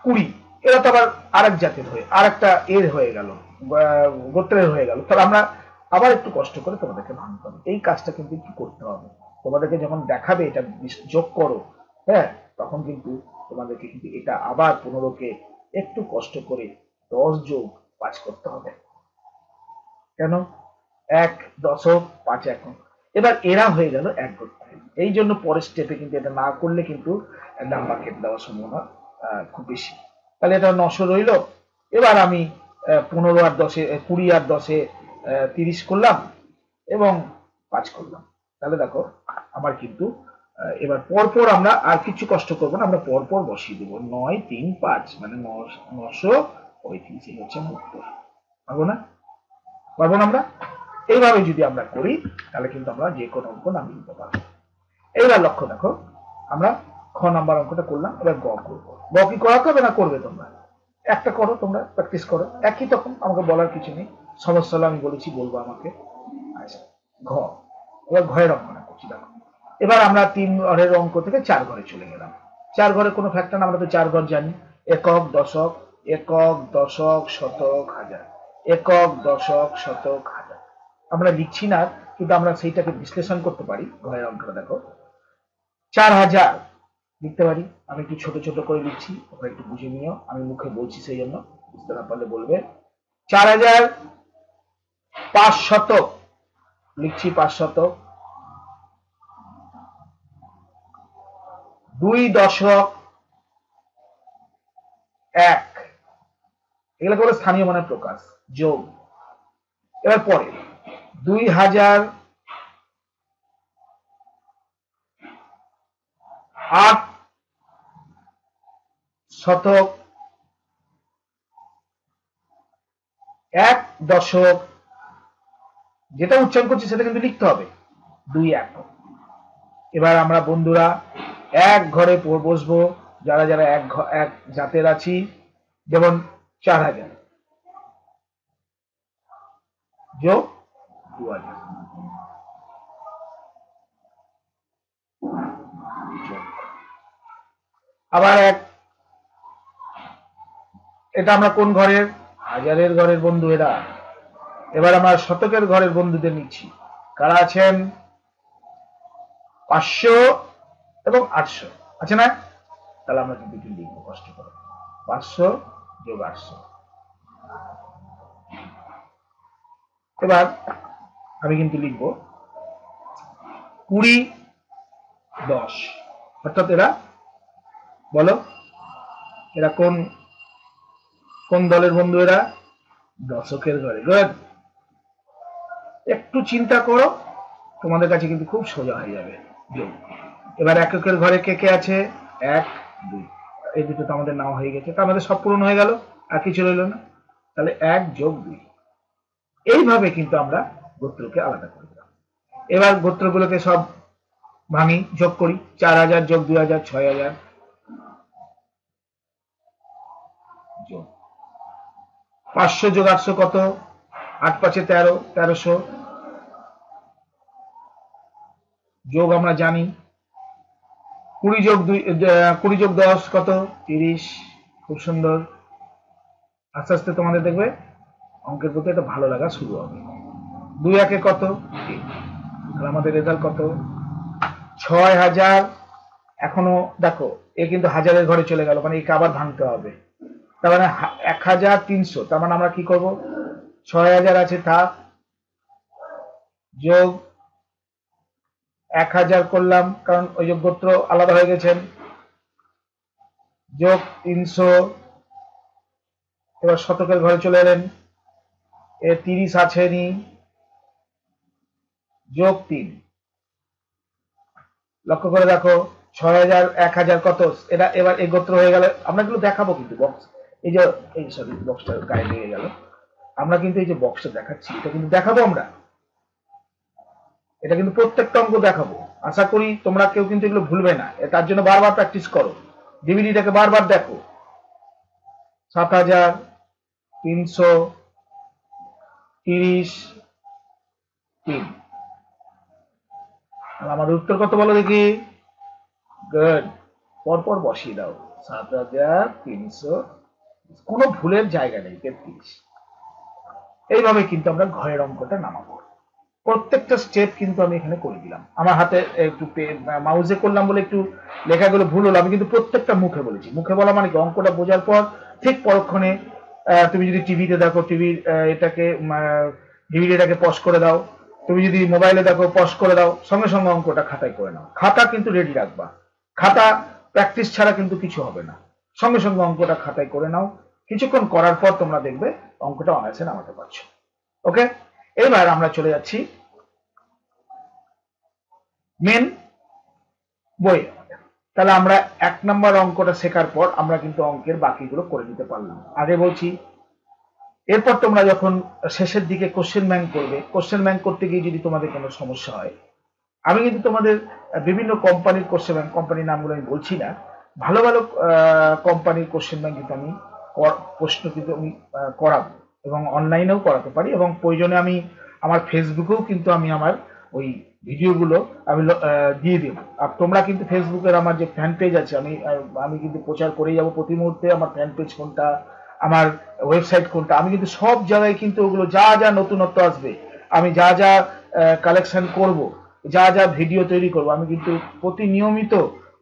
20 এরা তো আবার আরেক জাতের হয়ে আরেকটা এর হয়ে গেল, গোত্রের হয়ে গেল। তাহলে আমরা আবার একটু কষ্ট করে তোমাদেরকে ভাঙতে হবে। এই কাজটা কিন্তু একটু করতে হবে। তোমাদেরকে যখন দেখাবে এটা যোগ করো, হ্যাঁ, তখন কিন্তু তোমাদেরকে কিন্তু এটা আবার 15কে একটু কষ্ট করে 10 যোগ 5 করতে হবে। কেন? 1 দশক 5 এখন। এবার এরা হয়ে গেল এক গোত্রে। এই জন্য পরের স্টেপে কিন্তু এটা না করলে কিন্তু নাম্বার কেটে দেওয়ার সম্ভাবনা খুব বেশি। তাহলে এটা 900 রইল। এবার আমি 15 আর 10-এ 20 আর 10-এ 30 করলাম এবং 5 করলাম। তাহলে দেখো আমার কিন্তু এবার পরপর আমরা আর কিছু কষ্ট করবো না, আমরা পরপর বসিয়ে দেবো। 9 3 5 মানে 935 এই হচ্ছে আমার উত্তর। পারবো না? পারবো না আমরা? এইভাবে যদি আমরা করি তাহলে কিন্তু আমরা যে কোনো অঙ্ক নামিয়ে দিতে পারবো। এইবার লক্ষ্য দেখো, আমরা খ নাম্বার অঙ্কটা করলাম, এবার গ করবো। গ কি করাতে হবে না করবে তোমরা? একটা করো, তোমরা প্র্যাকটিস করো, একই তখন আমাকে বলার কিছু নেই। সমস্যা হলে আমি বলেছি বলবো আমাকে। আচ্ছা, ঘ। এবার ঘরের অঙ্কটা করছি দেখো। এবার আমরা 3 ঘরের অঙ্ক থেকে 4 ঘরে চলে গেলাম। 4 ঘরে কোনো ফ্যাক্টর না, আমরা তো 4 ঘর জানি। একক দশক, একক দশক শতক হাজার, একক দশক শতক হাজার। আমরা লিখছি না, কিন্তু আমরা সেইটাকে বিশ্লেষণ করতে পারি। ঘরের অঙ্কটা দেখো, 4000 লিখতে পারি। আমি একটু ছোট ছোট করে লিখছি, তোমরা একটু বুঝে নিও, আমি মুখে বলছি সেই জন্য, বুঝতে না পারলে বলবে। 4500 লিখছি, 500, 2 দশক 1, এগুলো করে স্থানীয় মানের প্রকাশ, যোগ। এবার পরে 2008 শতক 1 দশক, যেটা উচ্চারণ করছি সেটা কিন্তু লিখতে হবে, 2 একক। এবার আমরা বন্ধুরা এক ঘরে বসবো, যারা যারা এক জাতের আছি, যেমন 4000 যোগ 2000 আবার এক, এটা আমরা কোন ঘরের? হাজারের ঘরের বন্ধু এরা। এবার আমরা শতকের ঘরের বন্ধুদের নিচ্ছি, কারা আছেন? 500 এবং 800 আছে না? তাহলে আমরা কিন্তু লিখবো, কষ্ট করে 500 যোগ 800। এবার আমি কিন্তু লিখবো 20 10, অর্থাৎ এরা, বলো এরা কোন কোন দলের বন্ধু? এরা দশকের ঘরে। গুড। একটু চিন্তা করো, তোমাদের কাছে কিন্তু খুব সোজা হয়ে যাবে। যোগ। এবার এককের ঘরে কে কে আছে? 1 2, এই দুটো তো আমাদের নাও হয়ে গেছে, তো আমাদের সব পূরণ হয়ে গেল, আর কিছু রইল না। তাহলে 1 যোগ 2, এইভাবে কিন্তু আমরা গোত্রকে আলাদা করে দিলাম। এবার গোত্রগুলোকে সব ভাঙি, যোগ করি। 4000 যোগ 2000 6000 যোগ 500 যোগ 800 কত? 8 5 13, 1300 যোগ আমরা জানি। 20 যোগ 2, 20 যোগ 10 কত? 30। খুব সুন্দর। আস্তে আস্তে তোমাদের দেখবে অঙ্কের প্রতি একটা ভালো লাগা শুরু হবে। 2 1 কত? 3। আর আমাদের রেজাল্ট কত? 6000। এখনো দেখো এ কিন্তু হাজারের ঘরে চলে গেল, মানে একে আবার ভাঙতে হবে। তার মানে 1300। তার মানে আমরা কি করব? 6000 আছে থাক, যোগ 1000 করলাম, কারণ ওই যে গোত্র আলাদা হয়ে গেছেন, যোগ 300। এবার শতকের ঘরে চলে এলেন, এ 30 আছে নি, যোগ 3। লক্ষ্য করে দেখো 6000 1000 কত? এটা এবার এই গোত্র হয়ে গেল। আমরা এগুলো দেখাবো কিন্তু বক্স, এই যে এই সরি বক্সটা গায়ে লেগে গেল। আমরা কিন্তু এই যে বক্সটা দেখাচ্ছি এটা কিন্তু দেখাবো আমরা, এটা কিন্তু প্রত্যেকটা অঙ্ক দেখাবো। আশা করি তোমরা কেউ কিন্তু এগুলো ভুলবে না, তার জন্য বারবার প্র্যাকটিস করো, ডিভিডিটাকে বারবার দেখো। 7330 3। আমাদের উত্তর কত বলো দেখি? গুড। পরপর বসিয়ে দাও। 7,300, কোনো ভুলের জায়গা নেই, 33। এইভাবে কিন্তু আমরা ঘরের অঙ্কটা নামাবো। প্রত্যেকটা স্টেপ কিন্তু আমি এখানে করে দিলাম। আমার হাতে একটু মাউসে করলাম বলে একটু লেখাগুলো ভুল হলো, আমি কিন্তু প্রত্যেকটা মুখে বলেছি। মুখে বলা মানে কি, অঙ্কটা বোঝার পর ঠিক পরক্ষণে তুমি যদি টিভিতে দেখো, টিভির এটাকে ডিভিডিটাকে পজ করে দাও, তুমি যদি মোবাইলে দেখো পজ করে দাও, সঙ্গে সঙ্গে অঙ্কটা খাতায় করে নাও। খাতা কিন্তু রেডি রাখবা, খাতা প্র্যাকটিস ছাড়া কিন্তু কিছু হবে না। সঙ্গে সঙ্গে অঙ্কটা খাতায় করে নাও, কিছুক্ষণ করার পর তোমরা দেখবে অঙ্কটা অনায়াসে নামাতে পারছো। ওকে, এবার আমরা চলে যাচ্ছি মেন বই। তাহলে আমরা 1 নম্বর অঙ্কটা শেখার পর আমরা কিন্তু অঙ্কের বাকিগুলো করে নিতে পারলাম। আগে বলছি, এরপর তোমরা যখন শেষের দিকে কোশ্চেন ব্যাংক করবে, কোশ্চেন ব্যাংক করতে গিয়ে যদি তোমাদের কোনো সমস্যা হয়, আমি কিন্তু তোমাদের বিভিন্ন কোম্পানির কোশ্চেন ব্যাংক, কোম্পানির নামগুলো আমি বলছি না, ভালো ভালো কোম্পানির কোশ্চেন ব্যাংক কিন্তু আমি প্রশ্ন কিন্তু আমি করাবো, এবং অনলাইনেও করাতে পারি, এবং প্রয়োজনে আমি আমার ফেসবুকেও কিন্তু আমি আমার ওই ভিডিওগুলো আমি দিয়ে দেবো। আর তোমরা কিন্তু ফেসবুকের আমার যে ফ্যান পেজ আছে, আমি কিন্তু প্রচার করেই যাবো প্রতি মুহূর্তে, আমার ফ্যান পেজ কোনটা, আমার ওয়েবসাইট কোনটা, আমি কিন্তু সব জায়গায় কিন্তু ওগুলো যা যা নতুনত্ব আসবে, আমি যা যা কালেকশন করব, যা যা ভিডিও তৈরি করব, আমি কিন্তু প্রতিনিয়মিত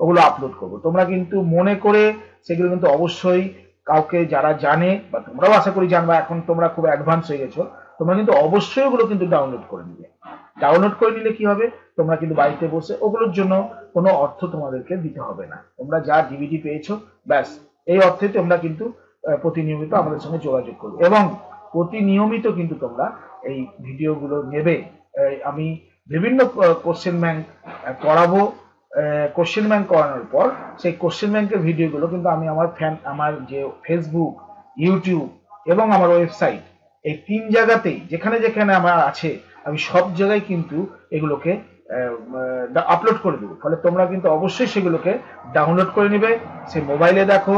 ওগুলো আপলোড করব। তোমরা কিন্তু মনে করে সেগুলো কিন্তু অবশ্যই কাউকে যারা জানে, বা তোমরাও আশা করি জানবা, এখন তোমরা খুব অ্যাডভান্স হয়ে গেছো, তোমরা কিন্তু অবশ্যই ওগুলো কিন্তু ডাউনলোড করে নিবে। ডাউনলোড করে নিলে কি হবে, তোমরা কিন্তু বাড়িতে বসে ওগুলোর জন্য কোনো অর্থ তোমাদেরকে দিতে হবে না। তোমরা যা ডিভিডি পেয়েছো, ব্যাস এই অর্থে তোমরা কিন্তু প্রতিনিয়মিত আমাদের সঙ্গে যোগাযোগ করবে, এবং প্রতিনিয়মিত কিন্তু তোমরা এই ভিডিওগুলো নেবে। আমি বিভিন্ন কোশ্চেন ব্যাংক করাবো। কোশ্চেন ব্যাংক করানোর পর সেই কোশ্চেন ব্যাংকের ভিডিওগুলো কিন্তু আমি আমার যে ফেসবুক, ইউটিউব এবং আমার ওয়েবসাইট, এই 3 জায়গাতেই যেখানে যেখানে আমার আছে, আমি সব জায়গায় কিন্তু এগুলোকে আপলোড করে দেবো। ফলে তোমরা কিন্তু অবশ্যই সেগুলোকে ডাউনলোড করে নিবে। সে মোবাইলে দেখো,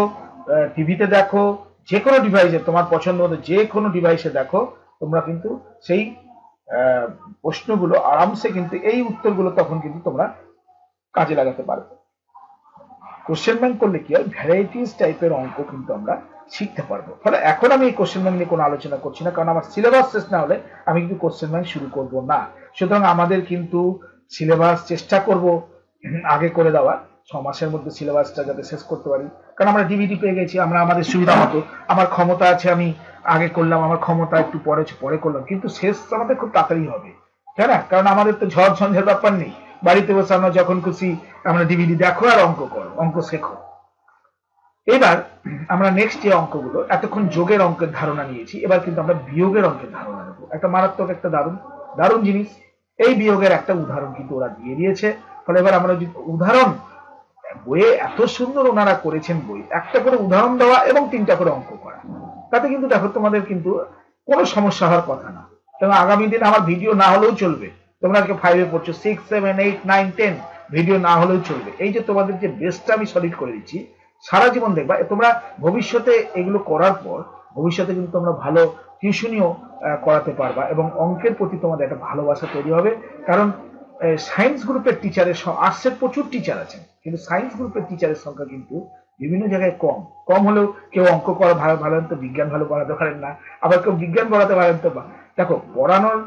টিভিতে দেখো, যে কোনো ডিভাইসে, তোমার পছন্দ মতো যে কোনো ডিভাইসে দেখো, তোমরা কিন্তু সেই প্রশ্নগুলো আরামসে কিন্তু এই উত্তরগুলো তখন কিন্তু তোমরা কাজে লাগাতে পারবে। কোশ্চেন ব্যাংক করলে কি হয়, ভ্যারাইটিস টাইপের অঙ্ক কিন্তু আমরা শিখতে পারবো। ফলে এখন আমি এই কোশ্চেন ব্যাংক নিয়ে কোনো আলোচনা করছি না, কারণ আমার সিলেবাস শেষ না হলে আমি কিন্তু কোশ্চেন ব্যাংক শুরু করব না। সুতরাং আমাদের কিন্তু সিলেবাস চেষ্টা করব আগে করে দেওয়ার, 6 মাসের মধ্যে সিলেবাসটা যাতে শেষ করতে পারি। কারণ আমরা ডিভিডি পেয়ে গেছি, আমরা আমাদের সুবিধা মতো, আমার ক্ষমতা আছে, আমি আগে করলাম, আমার ক্ষমতা একটু পরে করলাম, কিন্তু শেষ আমাদের খুব তাড়াতাড়ি হবে, তাই না? কারণ আমাদের তো ঝড় ঝঞ্ঝার ব্যাপার নেই, বাড়িতে বসে আমরা যখন খুশি আমরা ডিভিডি দেখো আর অঙ্ক করো, অঙ্ক শেখো। এবার আমরা নেক্সট যে অঙ্কগুলো, এতক্ষণ যোগের অঙ্কের ধারণা নিয়েছি, এবার কিন্তু আমরা বিয়োগের অঙ্কের ধারণা নেবো। একটা মারাত্মক, একটা দারুণ জিনিস। এই বিয়োগের একটা উদাহরণ কিন্তু ওরা দিয়ে দিয়েছে। ফলে এবার আমরা যদি উদাহরণ, বইয়ে এত সুন্দর ওনারা করেছেন বই, একটা করে উদাহরণ দেওয়া এবং 3টা করে অঙ্ক করা, তাতে কিন্তু দেখো তোমাদের কিন্তু কোনো সমস্যা হওয়ার কথা না। তবে আগামী দিন আমার ভিডিও না হলেও চলবে, তোমরা আজকে 5-এ পড়ছো, 6, 7, 8, 9, 10 ভিডিও না হলেও চলবে। এই যে তোমাদের যে বেসটা আমি সলিড করে দিচ্ছি, সারা জীবন দেখবা তোমরা ভবিষ্যতে এগুলো করার পর, ভবিষ্যতে কিন্তু তোমরা ভালো টিউশনিও করাতে পারবা, এবং অঙ্কের প্রতি তোমাদের একটা ভালোবাসা তৈরি হবে। কারণ সায়েন্স গ্রুপের টিচারের, আর্টসের প্রচুর টিচার আছেন, কিন্তু সায়েন্স গ্রুপের টিচারের সংখ্যা কিন্তু বিভিন্ন জায়গায় কম হলেও কেউ অঙ্ক করা ভালো তো বিজ্ঞান ভালো পড়াতে পারেন না, আবার কেউ বিজ্ঞান পড়াতে পারেন তো। দেখো, পড়ানোর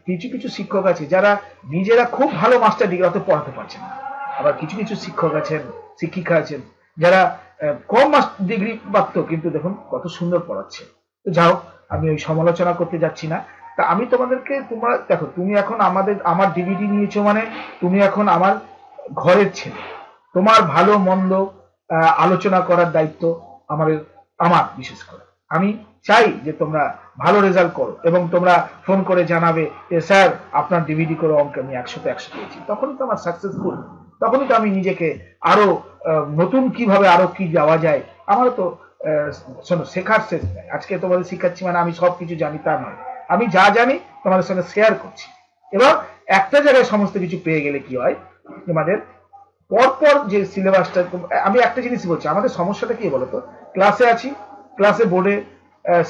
কিছু কিছু শিক্ষক আছে যারা নিজেরা খুব ভালো মাস্টার ডিগ্রি অত পড়াতে পারছেন না, আবার কিছু কিছু শিক্ষক আছেন, শিক্ষিকা আছেন যারা কম মাস্টার ডিগ্রি প্রাপ্ত, কিন্তু দেখুন কত সুন্দর পড়াচ্ছে। তো যাও, আমি ওই সমালোচনা করতে যাচ্ছি না। তা আমি তোমাদেরকে, তোমরা দেখো, তুমি এখন আমার ডিভিডি নিয়েছো মানে তুমি এখন আমার ঘরের ছেলে, তোমার ভালো মন্দ আলোচনা করার দায়িত্ব আমার বিশেষ করে। আমি চাই যে তোমরা ভালো রেজাল্ট করো, এবং তোমরা ফোন করে জানাবে যে স্যার আপনার ডিভিডি করে অঙ্কে আমি 100-তে 100 পেয়েছি। তখনই তো আমার সাকসেসফুল, তখনই তো আমি নিজেকে আরো নতুন কিভাবে আরো কি যাওয়া যায়। আমারও তো শোনো, শেখার শেষ নেই। আজকে তোমাদের শিখাচ্ছি মানে আমি সবকিছু জানি তা নয়, আমি যা জানি তোমাদের সঙ্গে শেয়ার করছি। এবার একটা জায়গায় সমস্ত কিছু পেয়ে গেলে কি হয়, তোমাদের পরপর যে সিলেবাসটা, আমি একটা জিনিস বলছি, আমাদের সমস্যাটা কি বলতো, ক্লাসে আছি, ক্লাসে বোর্ডে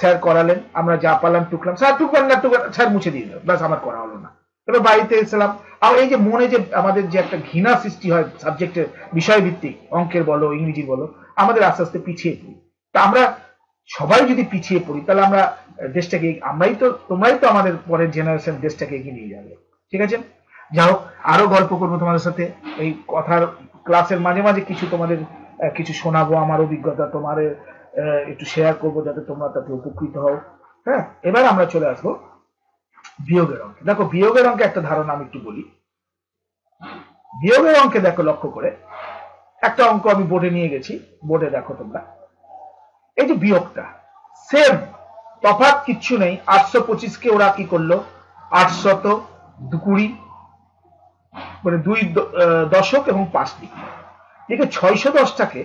স্যার করালেন, আমরা যা পারলাম টুকলাম, স্যার টুকবেন না, স্যার মুছে দিয়ে দিল, ব্যাস আমার করা হলো না। এবার বাড়িতে এসেলাম, আর এই যে মনে যে আমাদের যে একটা ঘৃণা সৃষ্টি হয় সাবজেক্টের বিষয় ভিত্তিক, অঙ্কের বলো ইংরেজি বলো, আমাদের আস্তে আস্তে পিছিয়ে পড়ি। তা আমরা সবাই যদি পিছিয়ে পড়ি তাহলে আমরা দেশটাকে, তোমরাই তো আমাদের পরের জেনারেশন দেশটাকে এগিয়ে নিয়ে যাবে। ঠিক আছে, যাই হোক, আরো গল্প করবো তোমাদের সাথে এই কথার ক্লাসের মাঝে মাঝে, কিছু তোমাদের কিছু শোনাবো, আমার অভিজ্ঞতা তোমার একটু শেয়ার করবো যাতে তোমরা তাতে উপকৃত হও। হ্যাঁ, এবার আমরা চলে আসবো বিয়োগের অঙ্কে। দেখো বিয়োগের অঙ্কে একটা ধারণা আমি একটু বলি। বিয়োগের অঙ্কে দেখো, লক্ষ্য করে একটা অঙ্ক আমি বোর্ডে নিয়ে গেছি, বোর্ডে দেখো তোমরা, এই যে বিয়োগটা সেম, তফাৎ কিচ্ছু নেই। 825 কে ওরা কি করলো, 820, মানে 2 দশক এবং 5 লিখলো। দেখে 610টাকে,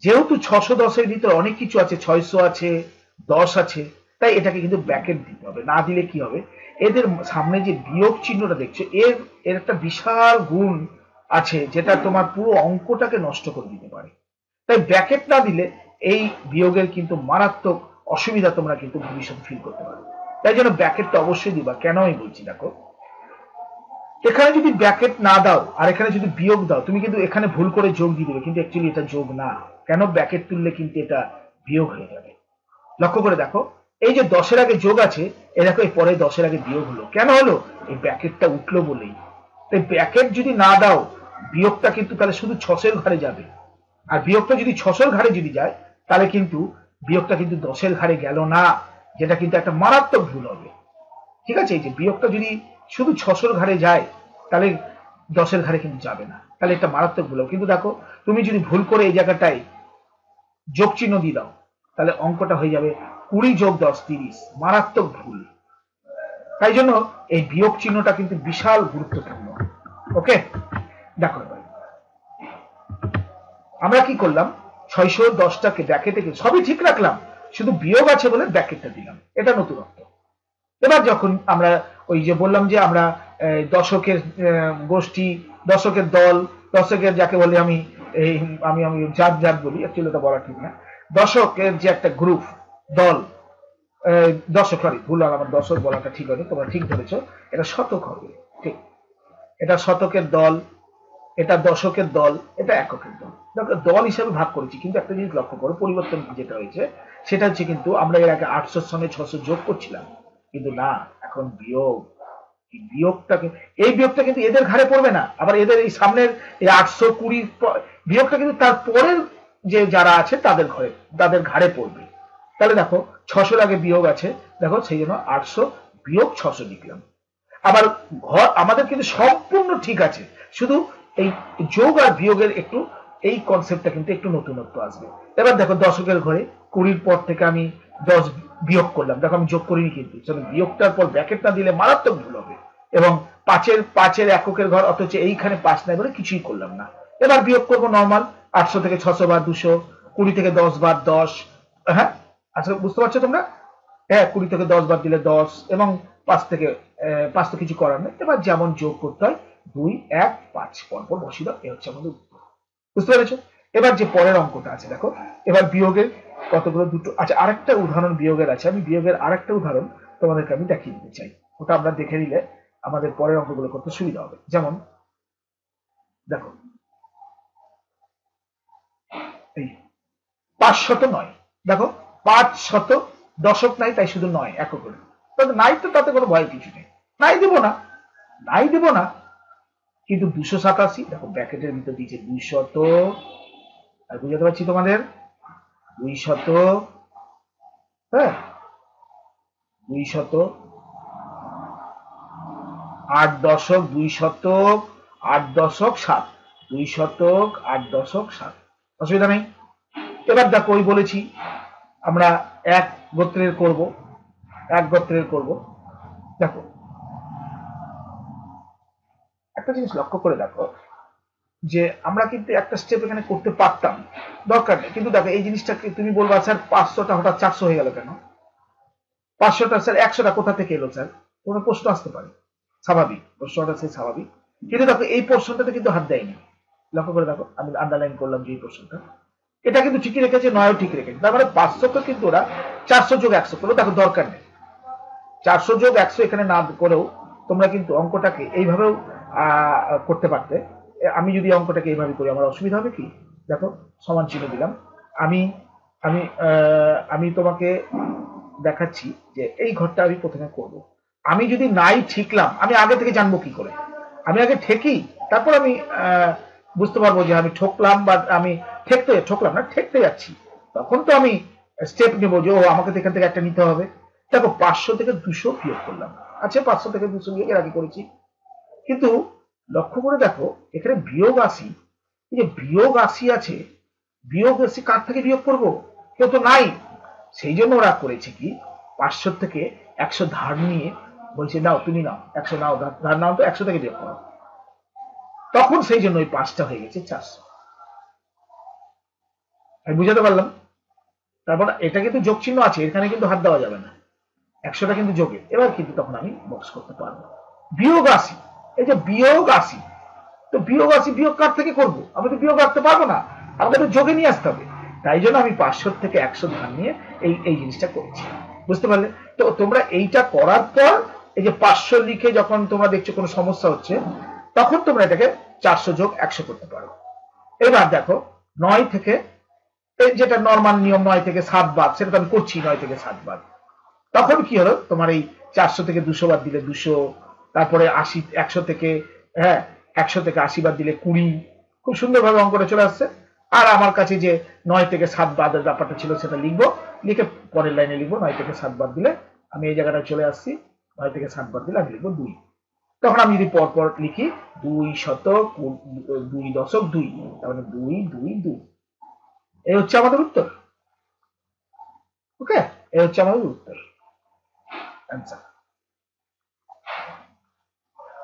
যেহেতু 610-এর ভিতরে অনেক কিছু আছে, 600 আছে, 10 আছে, তাই এটাকে কিন্তু ব্র্যাকেট দিতে হবে। না দিলে কি হবে, এদের সামনে যে বিয়োগ চিহ্নটা দেখছো, এর এর একটা বিশাল গুণ আছে যেটা তোমার পুরো অঙ্কটাকে নষ্ট করে দিতে পারে। তাই ব্র্যাকেট না দিলে এই বিয়োগের কিন্তু মারাত্মক অসুবিধা তোমরা কিন্তু ভবিষ্যতে ফিল করতে পারো। তাই জন্য ব্র্যাকেটটা অবশ্যই দিবা। কেন আমি বলছি, দেখো এখানে যদি ব্র্যাকেট না দাও আর এখানে যদি বিয়োগ দাও, তুমি কিন্তু এখানে ভুল করে যোগ দিয়ে দেবে, কিন্তু অ্যাকচুয়ালি এটা যোগ না। কেন, ব্র্যাকেট তুললে কিন্তু এটা বিয়োগ হয়ে যাবে। লক্ষ্য করে দেখো, এই যে 10-এর আগে যোগ আছে, এ দেখো এই পরে 10-এর আগে বিয়োগ হলো। কেন হলো, এই ব্র্যাকেটটা উঠলো বলেই। তাই ব্র্যাকেট যদি না দাও, বিয়োগটা কিন্তু তাহলে শুধু 600-এর ঘরে যাবে। আর বিয়োগটা যদি 600-এর ঘরে যদি যায়, তাহলে কিন্তু বিয়োগটা কিন্তু 10-এর ঘরে গেল না, যেটা কিন্তু একটা মারাত্মক ভুল হবে। ঠিক আছে, এই যে বিয়োগটা যদি শুধু 600-এর ঘরে যায়, তাহলে 10-এর ঘরে কিন্তু যাবে না, তাহলে একটা মারাত্মক ভুল হবে। কিন্তু দেখো, তুমি যদি ভুল করে এই জায়গাটায় যোগ চিহ্ন দিয়ে দাও, তাহলে অঙ্কটা হয়ে যাবে 20 যোগ 10 30, মারাত্মক ভুল। তাই জন্য এই বিয়োগ চিহ্নটা কিন্তু বিশাল গুরুত্বপূর্ণ। ওকে, দেখো আমরা কি করলাম, 610টাকে ব্র্যাকেটে সবই ঠিক রাখলাম, শুধু বিয়োগ আছে বলে ব্র্যাকেটটা দিলাম, এটা নতুনত্ব। এবার যখন আমরা ওই যে বললাম যে আমরা দশকের গোষ্ঠী, দশকের দল, দশকের যাকে বলি আমি এই আমি আমি জাত জাত বলি, অ্যাকচুয়ালি এটা বলা ঠিক না, দশকের যে একটা গ্রুপ, দল, দশক, সরি ভুল, আমার দশক বলাটা ঠিক হবে, তোমরা ঠিক ধরেছো, এটা শতক হবে। ঠিক, এটা শতকের দল, এটা দশকের দল, এটা এককের দল। দল হিসাবে ভাগ করেছি, কিন্তু একটা জিনিস লক্ষ্য করো, পরিবর্তন যেটা হয়েছে সেটা হচ্ছে, কিন্তু আমরা এর আগে 800-এর সঙ্গে 600 যোগ করছিলাম, কিন্তু না, এখন বিয়োগ। এই বিয়োগটা কিন্তু এদের ঘাড়ে পড়বে না, আবার এদের এই সামনের এই 820 বিয়োগটা কিন্তু তার পরের যে যারা আছে তাদের ঘাড়ে পড়বে। তাহলে দেখো 600-এর আগে বিয়োগ আছে, দেখো সেই জন্য 800 বিয়োগ 600 লিখলাম। আবার ঘর আমাদের কিন্তু সম্পূর্ণ ঠিক আছে, শুধু এই যোগ আর বিয়োগের একটু এই কনসেপ্টটা কিন্তু একটু নতুনত্ব আসবে। এবার দেখো দশকের ঘরে 20-র পর থেকে আমি 10 বিয়োগ করলাম, দেখো আমি যোগ করিনি, কিন্তু বিয়োগটার পর ব্র্যাকেট না দিলে মারাত্মক ভুল হবে। এবং পাঁচের এককের ঘর, অথচ এইখানে 5 নাই বলে কিছুই করলাম না। এবার বিয়োগ করবো নর্মাল, 800 থেকে 600 বাদ 200, 20 থেকে 10 বাদ 10। হ্যাঁ, আচ্ছা বুঝতে পারছো তোমরা? হ্যাঁ, 20 থেকে 10 বাদ দিলে 10, এবং 5 থেকে 5 তো কিছু করার নেই। এবার যেমন যোগ করতে হয়, 2 1 5 পরপর বসিয়ে দাও, এ হচ্ছে আমাদের উত্তর। বুঝতে পেরেছো? এবার যে পরের অঙ্কটা আছে দেখো, এবার বিয়োগের কতগুলো দুটো, আচ্ছা আরেকটা উদাহরণ বিয়োগের আছে, আমি বিয়োগের আরেকটা উদাহরণ তোমাদেরকে আমি দেখিয়ে দিতে চাই, ওটা আমরা দেখে নিলে আমাদের পরের অঙ্কগুলো করতে সুবিধা হবে। যেমন দেখো এই 509, দেখো 500 দশক নাই, তাই শুধু 9 একক করে, তবে নাই তো তাতে কোনো ভয় কিছু নেই, নাই দেবো না, নাই দেবো না। কিন্তু 287, দেখো ব্র্যাকেটের ভিতর দিয়েছে 200, আর বুঝাতে পারছি তোমাদের 200, হ্যাঁ 200, 8 দশক 2 শতক 8 দশক 7, 2 শতক 8 দশক 7, অসুবিধা নেই। এবার দেখো ওই বলেছি আমরা এক গোত্রের করব। দেখো একটা জিনিস লক্ষ্য করে দেখো, যে আমরা কিন্তু একটা স্টেপ এখানে করতে পারতাম, দরকার নেই, কিন্তু দেখো এই জিনিসটাকে তুমি বলবা স্যার 500টা হঠাৎ 400 হয়ে গেল কেন, 500টা স্যার 100টা কোথা থেকে এলো স্যার, কোনো প্রশ্ন আসতে পারে, স্বাভাবিক, প্রশ্নটা সেই স্বাভাবিক। কিন্তু দেখো এই প্রশ্নটাতে কিন্তু হাত দেয়নি, লক্ষ্য করে দেখো, আমি আন্ডারলাইন করলাম যে এই প্রশ্নটা, এটা কিন্তু ঠিকই রেখেছে, 9ও ঠিক রেখেছে, তার মানে 500কে কিন্তু ওরা 400 যোগ 100 করলো, দেখো দরকার নেই, 400 যোগ 100 এখানে না করেও তোমরা কিন্তু অঙ্কটাকে এইভাবেও করতে পারতে। আমি যদি অঙ্কটাকে এইভাবে করি আমার অসুবিধা হবে কি? দেখো, সমান চিহ্ন দিলাম। আমি আমি আমি তোমাকে দেখাচ্ছি যে এই ঘরটা আমি প্রথমে করব। আমি যদি নাই ঠিকলাম, আমি আগে থেকে জানবো কি করে? আমি আগে ঠেকি, তারপর আমি বুঝতে পারবো যে আমি ঠকলাম, বা আমি ঠকলাম না, ঠেকতে যাচ্ছি। তখন তো আমি স্টেপ নেবো যে ও আমাকে এখান থেকে একটা নিতে হবে। দেখো, 500 থেকে 200 বিয়োগ করলাম। আচ্ছা, 500 থেকে 200 বিয়োগ এর আগে করেছি, কিন্তু লক্ষ্য করে দেখো এখানে বিয়োগ 80। এই যে বিয়োগ 80 আছে, বিয়োগ 80 কার থেকে বিয়োগ করব? কেউ তো নাই। সেই জন্য ওরা করেছে কি, 500 থেকে 100 ধার নিয়ে বলছে নাও, তুমি নাও 100, নাও ধার নাও, তো 100 থেকে বিয়োগ করো। তখন সেই জন্য ওই 5টা হয়ে গেছে 400। আমি বুঝাতে পারলাম? তারপর এটা কিন্তু যোগ চিহ্ন আছে, এখানে কিন্তু হাত দেওয়া যাবে না, 100টা কিন্তু যোগে। এবার কিন্তু তখন আমি বক্স করতে পারবো। বিয়োগ 80, এই যে বিয়োগ 80, তো বিয়োগ 80 বিয়োগ কার থেকে করবো? আমি তো বিয়োগ রাখতে পারবো না, আমাকে তো যোগে নিয়ে আসতে হবে। তাই জন্য আমি 500 থেকে 100 ধার নিয়ে এই এই জিনিসটা করেছি। বুঝতে পারলে? তো তোমরা এইটা করার পর এই যে 500 লিখে যখন তোমরা দেখছো কোনো সমস্যা হচ্ছে, তখন তোমরা এটাকে 400 যোগ 100 করতে পারো। এবার দেখো, 9 থেকে, যেটা নর্মাল নিয়ম, 9 থেকে 7 বাদ, সেটা তো আমি করছি, 9 থেকে 7 বাদ। তখন কি হলো, তোমার এই 400 থেকে 200 বাদ দিলে 200, তারপরে 80, 100 থেকে, হ্যাঁ, 100 থেকে 80 বাদ দিলে 20। খুব সুন্দরভাবে অঙ্কটা চলে আসছে। আর আমার কাছে যে 9 থেকে 7 বাদের ব্যাপারটা ছিল সেটা লিখবো, লিখে পরের লাইনে লিখবো 9 থেকে 7 বাদ দিলে, আমি এই জায়গাটা চলে আসছি, 9 থেকে 7 বাদ দিলে আমি লিখবো 2। তখন আমি যদি পরপর লিখি 2 শতক 2 দশক 2, তাহলে 2 2 2, এই হচ্ছে আমাদের উত্তর। ওকে, এই হচ্ছে আমাদের উত্তর, অ্যান্সার।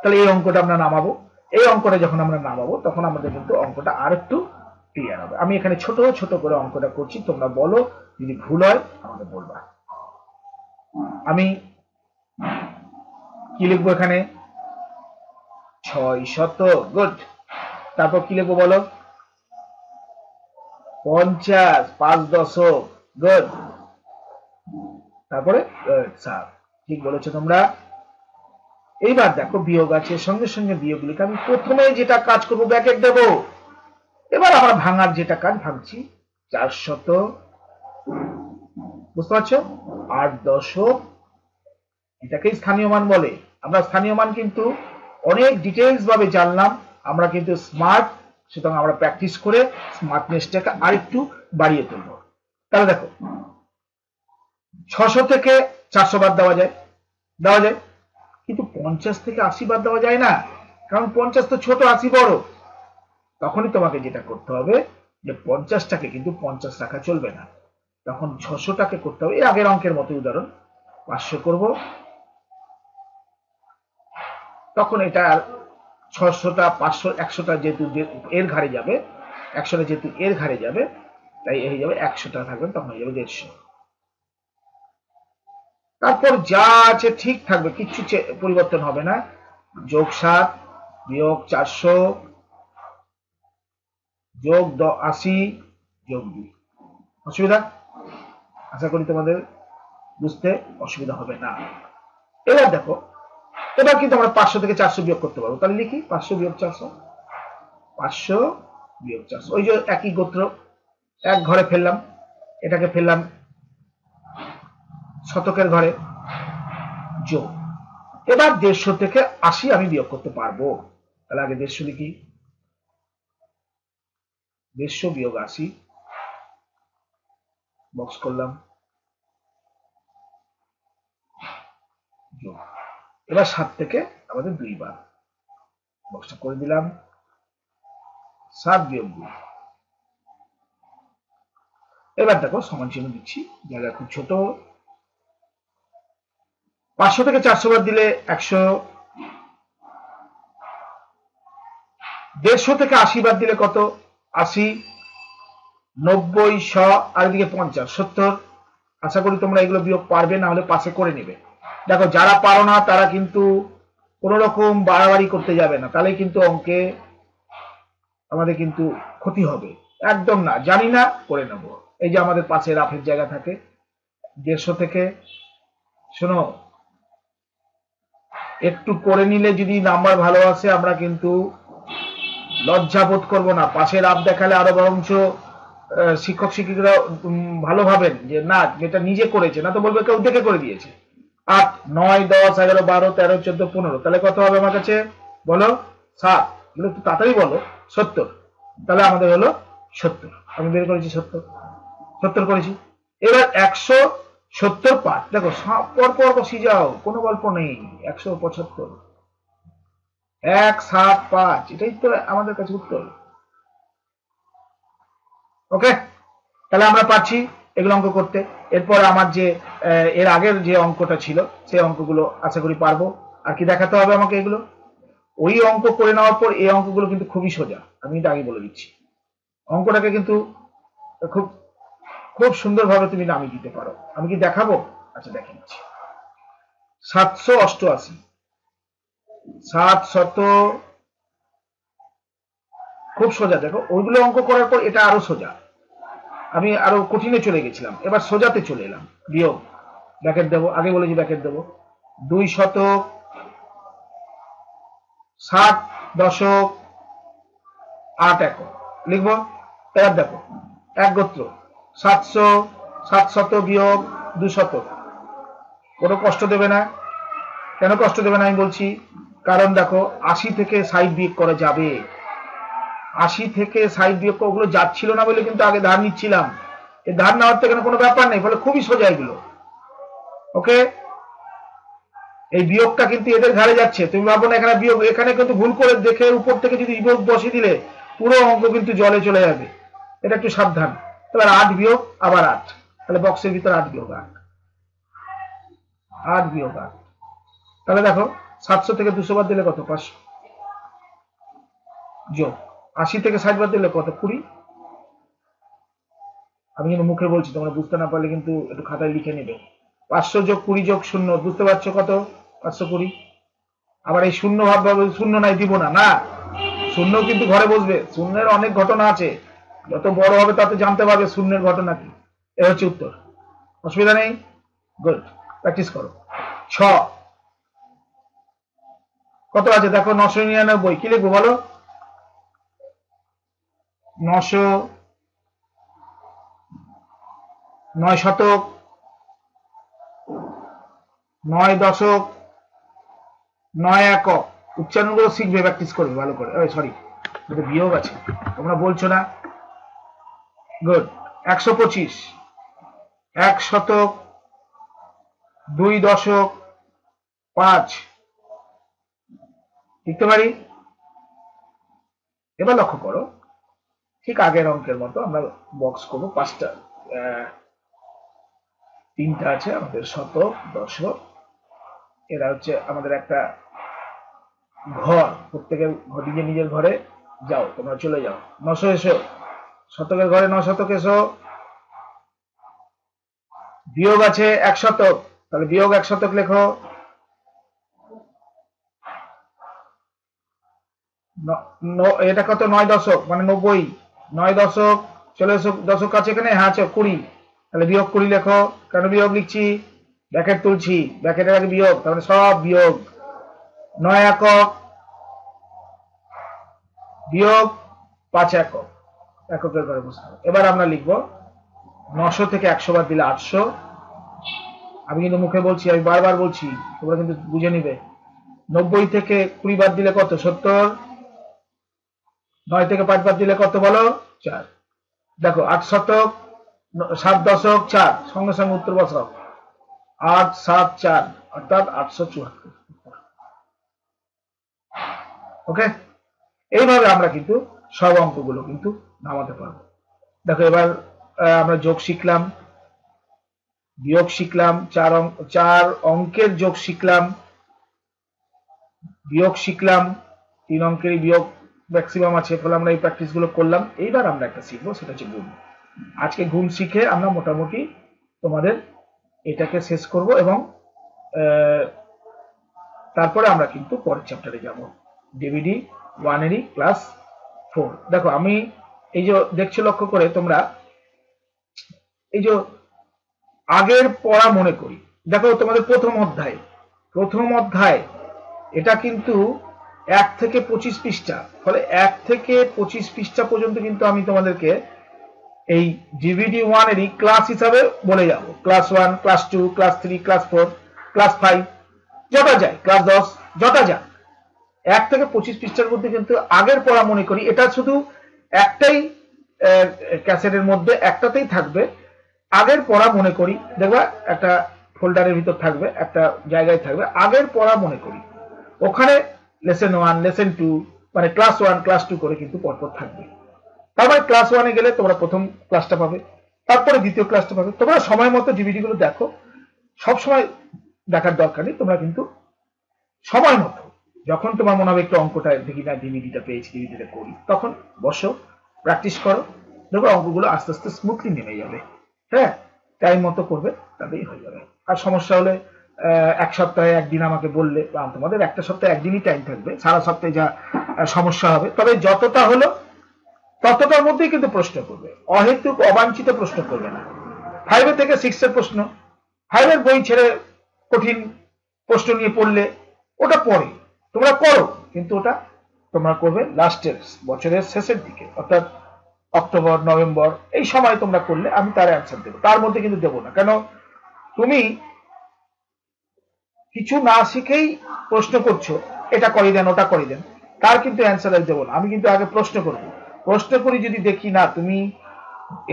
তাহলে এই অঙ্কটা আমরা নামাবো। এই অঙ্কটা যখন আমরা নামাবো তখন আমাদের কিন্তু অঙ্কটা আর একটু ক্লিয়ার হবে। আমি এখানে ছোট ছোট করে অঙ্কটা করছি, তোমরা বলো, যদি ভুল হয় আমাকে বলবা। আমি কি লিখবো এখানে? 600, গুড। তারপর কি লিখবো বলো? 50, 5 দশক, গুড। তারপরে ঠিক বলেছো তোমরা। এইবার দেখো বিয়োগ আছে, সঙ্গে সঙ্গে বিয়োগগুলিকে আমি প্রথমে যেটা কাজ করবো ব্র্যাকেট দেবো। এবার আমরা ভাঙার যেটা কাজ ভাঙছি, 400, বুঝতে পারছো, 8 দশক, এটাকেই স্থানীয় মান বলে। আমরা স্থানীয় মান কিন্তু অনেক ডিটেইলস ভাবে জানলাম, আমরা কিন্তু স্মার্ট, সুতরাং আমরা প্র্যাকটিস করে স্মার্টনেসটাকে আরেকটু বাড়িয়ে তুলবো। তাহলে দেখো, 600 থেকে 400 বাদ দেওয়া যায়, দেওয়া যায়, কিন্তু 50 থেকে 80 বাদ দেওয়া যায় না, কারণ 50 তো ছোট, 80 বড়। তখনই তোমাকে যেটা করতে হবে যে 50টাকে কিন্তু 50 রাখা চলবে না, তখন 600টাকে করতে হবে। এই আগের অঙ্কের মতো উদাহরণ, 500 করব, তখন এটা 600টা 500, 100টা যেহেতু এর ঘাড়ে যাবে, 100টা যেহেতু এর ঘাড়ে যাবে, তাই হয়ে যাবে 100টা থাকবে, তখন হয়ে যাবে 150। তারপর যা আছে ঠিক থাকবে, কিচ্ছু পরিবর্তন হবে না। যোগ 7 বিয়োগ 400 যোগ 80 যোগ 2। অসুবিধা? আশা করি তোমাদের বুঝতে অসুবিধা হবে না। এবার দেখো, এবার কিন্তু আমরা 500 থেকে 400 বিয়োগ করতে পারবো। তাহলে লিখি 500 বিয়োগ 400, 500 বিয়োগ 400, ওই যে একই গোত্র, এক ঘরে ফেললাম, এটাকে ফেললাম শতকের ঘরে, যোগ। এবার 150 থেকে 80 আমি বিয়োগ করতে পারবো। তাহলে আগে 150 লিখি, 150 বিয়োগ 80, বক্স করলাম, যোগ। এবার 7 থেকে আমাদের 2 বার, বক্সটা করে দিলাম, 7 বিয়োগ 2। এবার দেখো সমান চিহ্ন দিচ্ছি, জায়গা খুব ছোট। 500 থেকে 400 বাদ দিলে 100, 150 থেকে 80 বাদ দিলে কত? 80, 90, 100, আর এদিকে 50, 70। আশা করি তোমরা এগুলো বিয়োগ পারবে, না হলে পাশে করে নেবে। দেখো, যারা পারো না তারা কিন্তু কোন রকম বাড়াবাড়ি করতে যাবে না, তাহলে কিন্তু অঙ্কে আমাদের কিন্তু ক্ষতি হবে। একদম না, জানি না, করে নেব। এই যে আমাদের পাশে রাফের জায়গা থাকে, 150 থেকে, শোনো, একটু করে নিলে যদি নাম্বার ভালো আসে আমরা কিন্তু লজ্জা বোধ করবো না, পাশের আপ দেখালে আরো বরঞ্চ শিক্ষক শিক্ষিকারা ভালো ভাবেন যে না এটা নিজে করেছে, না তো বলবে কেউ দেখে করে দিয়েছে। 8, 9, 10, 11, 12, 13, 14, 15, তাহলে কত হবে আমার কাছে বলো? 7, একটু তাড়াতাড়ি বলো। 70, তাহলে আমাদের হলো 70, আমি বের করেছি 70 করেছি। এবার 170 পাঠ, দেখো সব পর পর বসি যাও, কোনো গল্প নেই। 175, 175, এটাই তো আমাদের কাছে উত্তর। ওকে, তাহলে আমরা পাচ্ছি এগুলো অঙ্ক করতে। এরপর আমার যে এর আগের যে অঙ্কটা ছিল সেই অঙ্কগুলো আশা করি পারবো। আর কি দেখাতে হবে আমাকে? এগুলো ওই অঙ্ক করে নেওয়ার পর এই অঙ্কগুলো কিন্তু খুবই সোজা, আমি এটা আগে বলে দিচ্ছি। অঙ্কটাকে কিন্তু খুব খুব সুন্দরভাবে তুমি নামিয়ে দিতে পারো। আমি কি দেখাবো? আচ্ছা দেখে নিচ্ছি। 788, 700, খুব সোজা। দেখো ওইগুলো অঙ্ক করার পর এটা আরো সোজা, আমি আরো কঠিনে চলে গেছিলাম, এবার সোজাতে চলে এলাম। বিয়োগ, ব্র্যাকেট দেবো, আগে বলেছি ব্র্যাকেট দেবো। 2 7 দশক 8 একক লিখবো। এবার দেখো এক গোত্র 700, 700 বিয়োগ 200, কোনো কষ্ট দেবে না। কেন কষ্ট দেবে না আমি বলছি, কারণ দেখো 80 থেকে 60 বিয়োগ করা যাবে। 80 থেকে 60 বিয়োগ ওগুলো যাচ্ছিল না বলে কিন্তু আগে ধার নিচ্ছিলাম। এই ধার নেওয়ার তো এখানে কোনো ব্যাপার নেই, ফলে খুবই সোজা এগুলো। ওকে, এই বিয়োগটা কিন্তু এদের ঘাড়ে যাচ্ছে, তুমি ভাবো না এখানে বিয়োগ, এখানে কিন্তু ভুল করে দেখে উপর থেকে যদি বিয়োগ বসিয়ে দিলে পুরো অঙ্ক কিন্তু জলে চলে যাবে, এটা একটু সাবধান। এবার 8 বিয়োগ আবার 8, তাহলে বক্সের ভিতর 8 বিয়োগ 8, 8 বিয়োগ 8, তাহলে দেখো 700 থেকে 200 বাদ দিলে কত? 500, যোগ 80 থেকে 60 বাদ দিলে কত? 20। আমি কিন্তু মুখে বলছি, তোমরা বুঝতে না পারলে কিন্তু একটু খাতায় লিখে নেবে। 500 যোগ 20 যোগ 0, বুঝতে পারছো কত? 520। আবার এই শূন্য ভাববে শূন্য নাই দিব না, না, শূন্য কিন্তু ঘরে বসবে। শূন্যের অনেক ঘটনা আছে, যত বড় হবে তত জানতে পারবে শূন্যের ঘটনা কি। এ হচ্ছে উত্তর, অসুবিধা নেই। গুড, প্র্যাকটিস করো। 6 কত আছে দেখো? 999, কি লিখবো বলো? 900, 9 শতক, 9 দশক, 9 একক। উচ্চারণগুলো শিখবে, প্র্যাকটিস করবে ভালো করে। সরি, বিয়োগ আছে, তোমরা বলছো না। গুড। 125, 1 শতক, 2 দশক, 5 লিখতে পারি। এবার লক্ষ্য করো, ঠিক আগের অঙ্কের মতো আমরা বক্স করবো। 5টা, 3টা আছে আমাদের শতক, দশক। এরা হচ্ছে আমাদের একটা ঘর, প্রত্যেকের নিজের নিজের ঘরে যাও, তোমরা চলে যাও। 900 এসো, শতকের ঘরে 9 শতক এসো। বিয়োগ আছে 1 শতক, তাহলে বিয়োগ 1 শতক লেখো। এটা কত? 9 দশক, মানে 90। 9 দশক, চলে এসো। দশক আছে এখানে, হ্যাঁ আছে 20, তাহলে বিয়োগ 20 লেখো। কেন বিয়োগ লিখছি? ব্র্যাকেট তুলছি, ব্র্যাকেটের আগে বিয়োগ, তাহলে সব বিয়োগ। 9 একক বিয়োগ 5 একক, এককের ঘরে বসতে হবে। এবার আমরা লিখবো 900 থেকে 100 বাদ দিলে 800। আমি কিন্তু মুখে বলছি, আমি বারবার বলছি, তোমরা কিন্তু বুঝে নিবে। 90 থেকে 20 বাদ দিলে কত? 70। 9 থেকে 5 বাদ দিলে কত বলো? 4। দেখো 8 শতক, 7 দশক, 4, সঙ্গে সঙ্গে উত্তর বসাও। 8, 7, 4, অর্থাৎ 874। ওকে, এইভাবে আমরা কিন্তু সব অঙ্কগুলো কিন্তু নামাতে পারবো। দেখো এবার আমরা যোগ শিখলাম, বিয়োগ শিখলাম, 4 অঙ্কের যোগ শিখলাম, বিয়োগ শিখলাম, 3 অঙ্কেরই বিয়োগ ম্যাক্সিমাম আছে, ফলে আমরা এই প্র্যাকটিস গুলো করলাম। এইবার আমরা একটা শিখবো, সেটা হচ্ছে গুণ। আজকে গুণ শিখে আমরা মোটামুটি তোমাদের এটাকে শেষ করব, এবং তারপরে আমরা কিন্তু পরের চ্যাপ্টারে যাব, ডিভিডি 1 এরই ক্লাস 4। দেখো আমি এই যে দেখছো, লক্ষ্য করে তোমরা, এই যে আগের পড়া মনে করি। দেখো তোমাদের প্রথম অধ্যায় এটা কিন্তু 1 থেকে 25 পৃষ্ঠা, ফলে 1 থেকে 25 পৃষ্ঠা পর্যন্ত কিন্তু আমি তোমাদেরকে এই ডিভিডি 1 এরই ক্লাস হিসাবে বলে যাব। Class 1, class 2, class 3, class 4, class 5, যটা যায়, ক্লাস 10, যটা যায়। 1 থেকে 25 পৃষ্ঠার মধ্যে কিন্তু আগের পড়া মনে করি, এটা শুধু একটাই ক্যাসেটের মধ্যে একটাতেই থাকবে আগের পড়া মনে করি। দেখবা একটা ফোল্ডারের ভিতর থাকবে, একটা জায়গায় থাকবে আগের পড়া মনে করি। ওখানে লেসন 1, লেসন 2, মানে ক্লাস 1, ক্লাস 2 করে কিন্তু পরপর থাকবে। তার মানে ক্লাস 1 এ গেলে তোমরা প্রথম ক্লাসটা পাবে, তারপরে দ্বিতীয় ক্লাসটা পাবে। তোমরা সময় মতো ডিভিডি গুলো দেখো, সব সময় দেখার দরকার নেই। তোমরা কিন্তু সময় মতো যখন তোমার মনে হবে একটু অঙ্কটা দেখি না, ডিভিডিটা পেয়েছি, ডিভিডিটা করি, তখন বসো, প্র্যাকটিস করো, দেখো অঙ্কগুলো আস্তে আস্তে স্মুথলি নেমে যাবে। হ্যাঁ, টাইম মতো করবে, তাতেই হয়ে যাবে। আর সমস্যা হলে 1 সপ্তাহে 1 দিন আমাকে বললে, তোমাদের একটা সপ্তাহে 1 দিনই টাইম থাকবে, সারা সপ্তাহে যা সমস্যা হবে, তবে যতটা হলো ততটার মধ্যেই কিন্তু প্রশ্ন করবে, অহেতুক অবাঞ্ছিত প্রশ্ন করবে না। 5 থেকে 6 এর প্রশ্ন, 5 এর বই ছেড়ে কঠিন প্রশ্ন নিয়ে পড়লে ওটা পরে তোমরা করো, কিন্তু ওটা তোমরা করবে লাস্টের বছরের শেষের দিকে, অর্থাৎ অক্টোবর, নভেম্বর, এই সময় তোমরা করলে আমি তার অ্যান্সার দেবো, তার মধ্যে কিন্তু দেবো না। কেন, তুমি কিছু না শিখেই প্রশ্ন করছো, এটা করে দেন, ওটা করে দেন, তার কিন্তু অ্যান্সার দেবো না। আমি কিন্তু আগে প্রশ্ন করবো, প্রশ্ন করি যদি দেখি না তুমি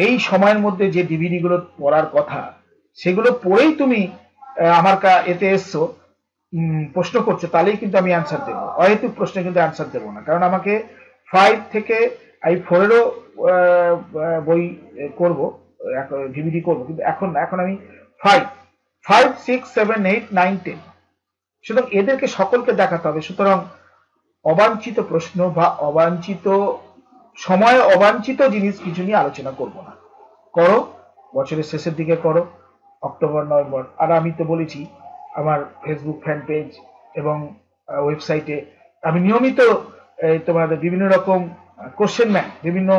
এই সময়ের মধ্যে যে ডিভিডি গুলো পড়ার কথা সেগুলো পড়েই তুমি আমার এতে এসছো, প্রশ্ন করছো, তাহলেই কিন্তু আমি অ্যান্সার দেবো। অহেতুক প্রশ্নে কিন্তু অ্যান্সার দেবো না, কারণ আমাকে 5 থেকে আমি 4-এরও বই করব, ডিভিডি করব, কিন্তু এখন না, এখন আমি 5, 6, 7, 8, 9, 10, সুতরাং এদেরকে সকলকে দেখাতে হবে। সুতরাং অবাঞ্ছিত প্রশ্ন বা অবাঞ্ছিত সময়ে অবাঞ্ছিত জিনিস কিছু নিয়ে আলোচনা করব না। করো, বছরের শেষের দিকে করো, অক্টোবর, নভেম্বর। আর আমি তো বলেছি আমার ফেসবুক ফ্যান পেজ এবং ওয়েবসাইটে আমি নিয়মিত তোমাদের বিভিন্ন রকম কোশ্চেন ব্যাংক, বিভিন্ন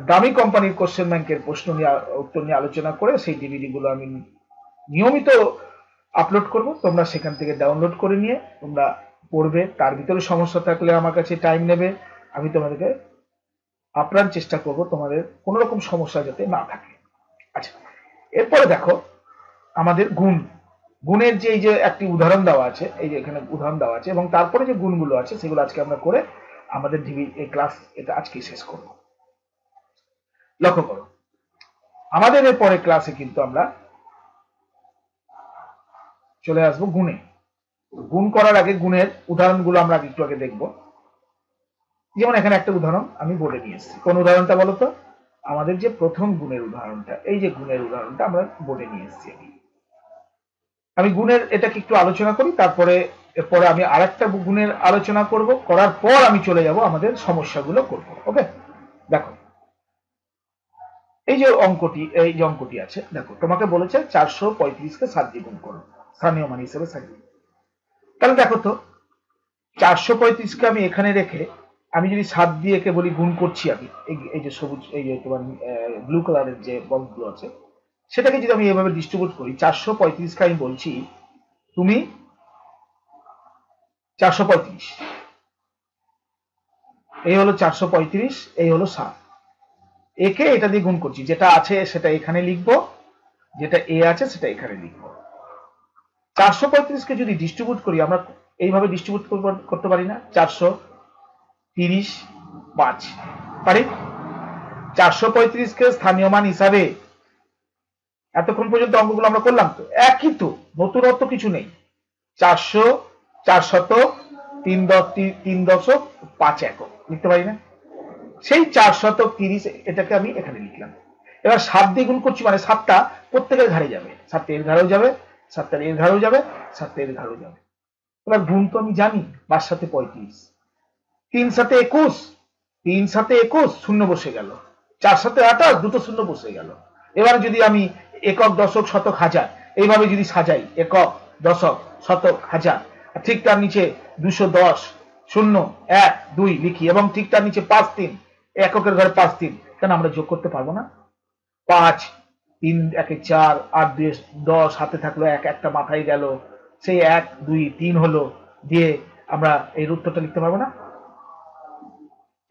দামি কোম্পানির কোশ্চেন ব্যাংকের প্রশ্ন নিয়ে উত্তর নিয়ে আলোচনা করে সেই ডিভিডি গুলো আমি নিয়মিত আপলোড করব। তোমরা সেখান থেকে ডাউনলোড করে নিয়ে তোমরা পড়বে। তার ভিতরে সমস্যা থাকলে আমার কাছে টাইম নেবে, আমি তোমাদেরকে আপ্রাণ চেষ্টা করব তোমাদের কোন রকম সমস্যা যাতে না থাকে। আচ্ছা, এরপরে দেখো আমাদের গুণ, গুণের যে এই যে একটি উদাহরণ দেওয়া আছে, এই যে এখানে উদাহরণ দেওয়া আছে, এবং তারপরে যে গুণগুলো আছে সেগুলো আজকে আমরা করে আমাদের এই ক্লাস এটা আজকে শেষ করব। লক্ষ্য করো, আমাদের এর পরে ক্লাসে কিন্তু আমরা চলে আসবো গুণে। গুণ করার আগে গুণের উদাহরণগুলো আমরা একটু আগে দেখব। যেমন এখানে একটা উদাহরণ আমি বলে নিয়ে এসেছি। কোন উদাহরণটা বলতো? আমাদের যে প্রথম গুণের উদাহরণটা, এই যে গুণের উদাহরণটা আমরা বলে নিয়ে এসেছি। আমি গুণের এটাকে একটু আলোচনা করি, তারপরে এরপরে আমি আরেকটা গুণের আলোচনা করব, করার পর আমি চলে যাব আমাদের সমস্যাগুলো করব। ওকে, দেখো এই যে অঙ্কটি আছে, দেখো তোমাকে বলেছে 435-কে 7 দিয়ে গুণ করো, স্থানীয় মান হিসেবে 7 দিয়ে। তাহলে দেখো তো 435-কে আমি এখানে রেখে আমি যদি 7 দিয়ে একে বলি গুণ করছি, আমি এই যে সবুজ, এই যে তোমার ব্লু কালারের যে বক্সগুলো আছে, সেটাকে যদি আমি এভাবে ডিস্ট্রিবিউট করি, 435-কে আমি বলছি তুমি 435, এই হলো 435, এই হলো 7, একে এটা দিয়ে গুণ করছি, যেটা আছে সেটা এখানে লিখবো, যেটা এ আছে সেটা এখানে লিখবো। 435-কে যদি ডিস্ট্রিবিউট করি, আমরা এইভাবে ডিস্ট্রিবিউট করতে পারি না? 435 পারি। 435-কে স্থানীয় মান হিসাবে এতক্ষণ পর্যন্ত অঙ্কগুলো আমরা করলাম, তো একই, তো নতুনত্ব কিছু নেই। 400, 403.5 একক লিখতে পারি না? সেই 430 এটাকে আমি এখানে লিখলাম। এবার 7 দিয়ে গুণ করছি, মানে 7টা প্রত্যেকের ঘাড়ে যাবে, 7টা এর ঘাড়েও যাবে, 7টা এর ঘাড়েও যাবে, 7টা এর ঘাড়েও যাবে। এবার গুণ তো আমি জানি, 5 7 35, 3 7 21, 3 7 21, শূন্য বসে গেল, 4 7 28, দুটো শূন্য বসে গেল। এবার যদি আমি একক, দশক, শতক, হাজার এইভাবে যদি সাজাই, একক, দশক, শতক, হাজার, ঠিক তার নিচে 210, 0, 1, 2 লিখি, এবং ঠিক তার নিচে 5 3, এককের ঘরে 5 3, কেন আমরা যোগ করতে পারবো না? 5 3 1 4, 8 2 10, হাতে থাকলো 1, একটা মাথায় গেল, সেই 1 2 3 হলো, দিয়ে আমরা এই উত্তরটা লিখতে পারবো না?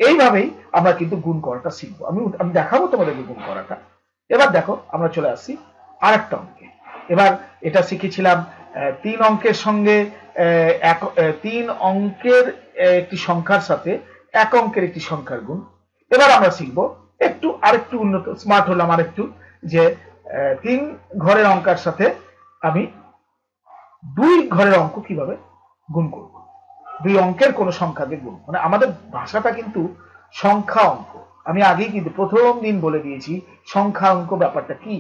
এইভাবেই আমরা কিন্তু গুণ করাটা শিখবো। আমি দেখাবো তোমাদেরকে গুণ করাটা। এবার দেখো আমরা চলে আসছি আরেকটা অঙ্কে। এবার এটা শিখেছিলাম 3 অঙ্কের সঙ্গে 3 অঙ্কের একটি সংখ্যার সাথে 1 অঙ্কের একটি সংখ্যার গুণ। এবার আমরা শিখবো আরেকটু উন্নত, স্মার্ট হলাম আরেকটু, যে 3 ঘরের অঙ্কের সাথে আমি 2 ঘরের অঙ্ক কিভাবে গুণ করব। 2 অঙ্কের কোন সংখ্যাকে গুণ, মানে আমাদের ভাষাটা কিন্তু সংখ্যা অঙ্ক। আমি আগেই কিন্তু প্রথম দিন বলে দিয়েছি সংখ্যা অঙ্ক ব্যাপারটা কি,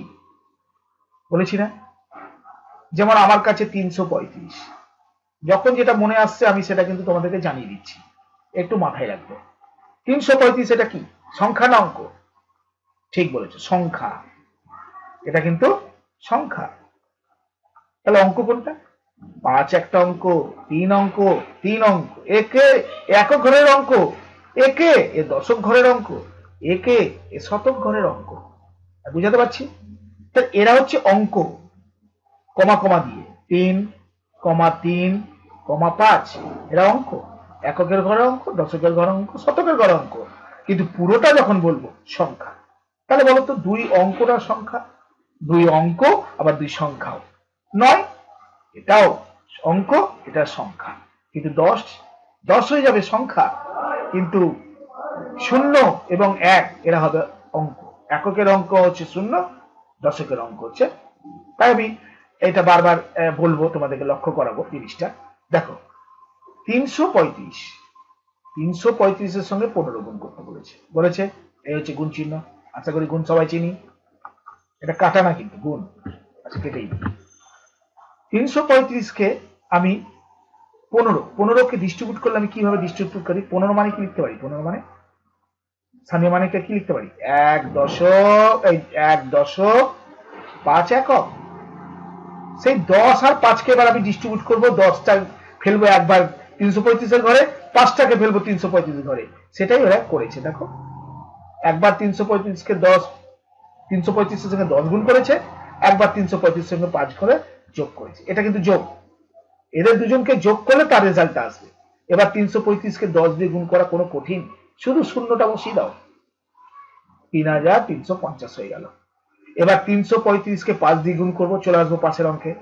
বলেছি না? যেমন আমার কাছে 335, যখন যেটা মনে আসছে আমি সেটা কিন্তু তোমাদেরকে জানিয়ে দিচ্ছি, একটু মাথায় রাখবে। 335 এটা কি, সংখ্যা না অঙ্ক? ঠিক বলেছো, সংখ্যা। এটা কিন্তু সংখ্যা। তাহলে অঙ্ক কোনটা? 5 একটা অঙ্ক, 3 অঙ্ক, 3 অঙ্ক, একে একক ঘরের অঙ্ক, একে এ দশক ঘরের অঙ্ক, একে এ শতক ঘরের অঙ্ক। বুঝাতে পারছি? এরা হচ্ছে অঙ্ক, কমা কমা দিয়ে 3, 3, 5, এরা অঙ্ক। এককের ঘরের অঙ্ক, দশকের ঘরের অঙ্ক, শতকের ঘরের অঙ্ক। কিন্তু পুরোটা যখন বলবো সংখ্যা। তাহলে বলতো 2 অঙ্কটা সংখ্যা, 2 অঙ্ক আবার 2 সংখ্যাও নয়, এটাও অঙ্ক, এটা সংখ্যা। কিন্তু 10 হয়ে যাবে সংখ্যা, কিন্তু 0 এবং 1 এরা হবে অঙ্ক। এককের অঙ্ক হচ্ছে 0, দশকের অঙ্ক হচ্ছে। তাই আমি এটা বারবার বলবো, তোমাদেরকে লক্ষ্য করাবো জিনিসটা। দেখো 335 এর সঙ্গে 15 গুণ করতে বলেছে। এই হচ্ছে গুণ চিহ্ন। আশা করি গুণ সবাই চিনি। এটা কাটা না কিন্তু গুণ। আচ্ছা কেটেই 335 কে আমি 15 কে ডিস্ট্রিবিউট করলে আমি কিভাবে ডিস্ট্রিবিউট করি? 15 মানে কি লিখতে পারি? 15 মানে স্থানীয় মানেটা কি লিখতে পারি? 1 একক। সেই 10 আর 5 কে এবার আমি ডিস্ট্রিবিউট করবো, 10টা ফেলবো একবার 335 এর ঘরে, 5টাকে ফেলবো 335 এর ঘরে। সেটাই ওরা করেছে। দেখো একবার 335 কে 335 এর সঙ্গে 10 গুণ করেছে, একবার 335 এর সঙ্গে 5 করে যোগ করেছে। এটা কিন্তু যোগ, এদের দুজনকে যোগ করলে তার রেজাল্ট আসবে। এবার 335 কে 10 দিয়ে গুণ করা কোনো কঠিন, শুধু শূন্যটা বসিয়ে দাও, 3350 হয়ে গেল। এবার 335 কে 5 দিয়ে গুণ করবো, চলে আসবো পাশের অঙ্কে।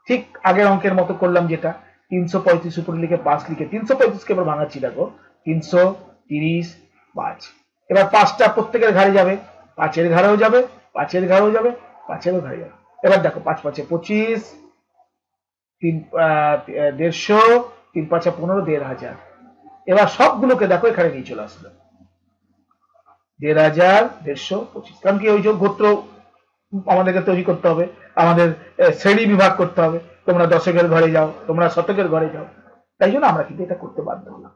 ঠিক আগের অঙ্কের মতো করলাম, যেটা 335 উপরে লিখে 5 লিখে 335 কে এবার ভাঙাচ্ছি। দেখো 335। এবার 5টা প্রত্যেকের ঘাড়ে যাবে, 5-এর ঘাড়েও যাবে, 5-এর ঘাড়েও যাবে, 5-এরও ঘাড়ে যাবে। এবার দেখো 5 5 25, 150, 3 5 15, 1500। এবার সবগুলোকে দেখো এখানে নিয়ে চলে আসলো 1500, 150। কারণ কি, ওই যে গোত্র আমাদেরকে তৈরি করতে হবে, আমাদের শ্রেণী বিভাগ করতে হবে। তোমরা দশকের ঘরে যাও, তোমরা শতকের ঘরে যাও, তাই জন্য আমরা কিন্তু এটা করতে বাধ্য হলাম।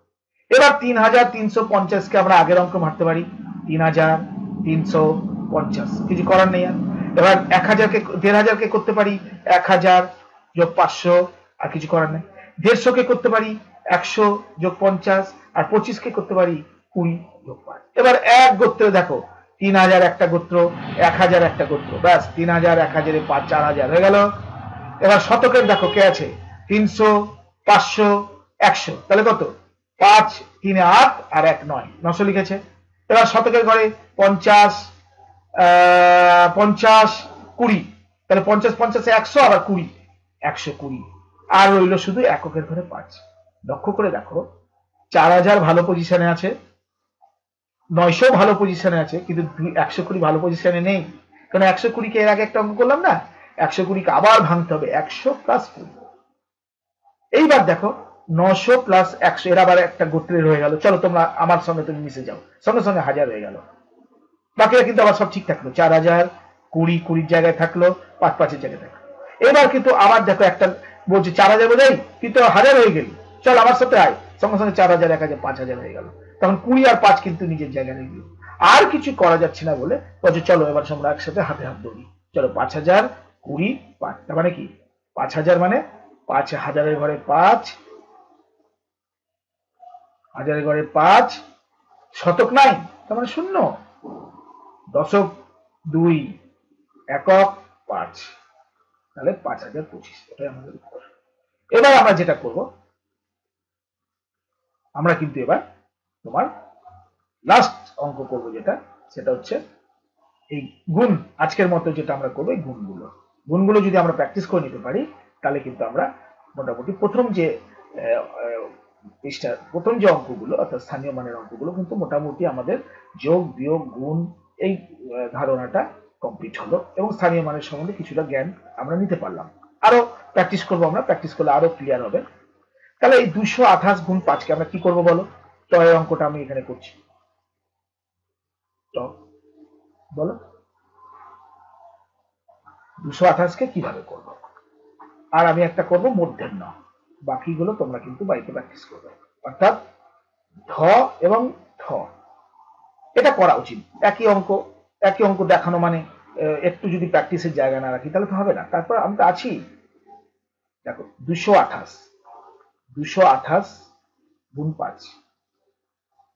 এবার 3350 কে আমরা আগের অঙ্ক মারতে পারি, 3350, কিছু করার নেই। এবার 1000 কে 1500 কে করতে পারি 1000 যোগ 500, আর কিছু করার নেই। 150 কে করতে পারি 100 যোগ 50, আর 25 কে করতে পারি 20 যোগ 5। এবার এক গোত্রে দেখো 3000 একটা গোত্র, 1000 একটা গোত্র, ব্যাস 3000, 1000 5, 4000 হয়ে গেল। এবার শতকের দেখো কে আছে, 300, 500, 100, তাহলে কত? 5 3 8 আর 1 9, 900 লিখেছে। এবার শতকের ঘরে 50, 50, 20, তাহলে 50 50 100 আবার 20, 120। আর রইল শুধু এককের ঘরে 5। লক্ষ্য করে দেখো 4000 ভালো পজিশনে আছে, 900 ভালো পজিশনে আছে, কিন্তু 120 ভালো পজিশনে নেই। কারণ 120 কে এর আগে একটা অঙ্ক করলাম না, 120 কে আবার ভাঙতে হবে 100 প্লাস 20। এইবার দেখো 900 প্লাস 100, এর আবার একটা গোত্রের হয়ে গেল। চলো তোমরা আমার সঙ্গে তুমি মিশে যাও, সঙ্গে সঙ্গে 1000 হয়ে গেল। বাকিরা কিন্তু আবার সব ঠিক থাকলো, 4000, 20 20 জায়গায় থাকলো, 5 5-এর জায়গায় থাকলো। এবার কিন্তু আবার দেখো একটা বলছে 4000 বোঝাই, কিন্তু 1000 হয়ে গেল, চল আমার সাথে আয়, সঙ্গে সঙ্গে 4000, 1000, 5000 হয়ে গেল। তখন 20 আর 5 কিন্তু নিজের জায়গায় নিয়ে গেল। আর কিছু করা যাচ্ছে না বলে বলছে চলো এবার আমরা একসাথে হাতে হাত ধরি, চলো 5000, 20, 5। তার মানে কি 5000 মানে 5000-এর ঘরে 5, 1000-এর ঘরে 5, শতক নাই, তার মানে 0, দশক 2, একক 5, তাহলে 5025, এটাই আমাদের উত্তর। এবার আমরা যেটা করব, আমরা কিন্তু এবার তোমার লাস্ট অঙ্ক করব, যেটা সেটা হচ্ছে এই গুণ। আজকের মতো যেটা আমরা করবো এই গুণগুলো যদি আমরা প্র্যাকটিস করে নিতে পারি, তাহলে কিন্তু আমরা মোটামুটি প্রথম যে পৃষ্ঠার প্রথম যে অঙ্কগুলো অর্থাৎ স্থানীয় মানের অঙ্কগুলো কিন্তু মোটামুটি আমাদের যোগ বিয়োগ গুণ এই ধারণাটা কমপ্লিট হলো, এবং স্থানীয় মানের সম্বন্ধে কিছুটা জ্ঞান আমরা নিতে পারলাম। আরো প্র্যাকটিস করবো, আমরা প্র্যাকটিস করলে আরো ক্লিয়ার হবে। তাহলে এই 228 গুণ 5 কে আমরা কি করবো বলো? তো এই অঙ্কটা আমি এখানে করছি, তো বলো 228 কে কিভাবে করব। আর আমি একটা করব মূর্ধন্য, বাকিগুলো তোমরা কিন্তু বাড়িতে প্র্যাকটিস করবে। অর্থাৎ ধ এবং থ এটা করা উচিত। একই অঙ্ক দেখানো মানে একটু যদি প্র্যাকটিসের জায়গা না রাখি তাহলে তো হবে না। তারপর আমি তো আছি, দেখো 228 গুণ 5,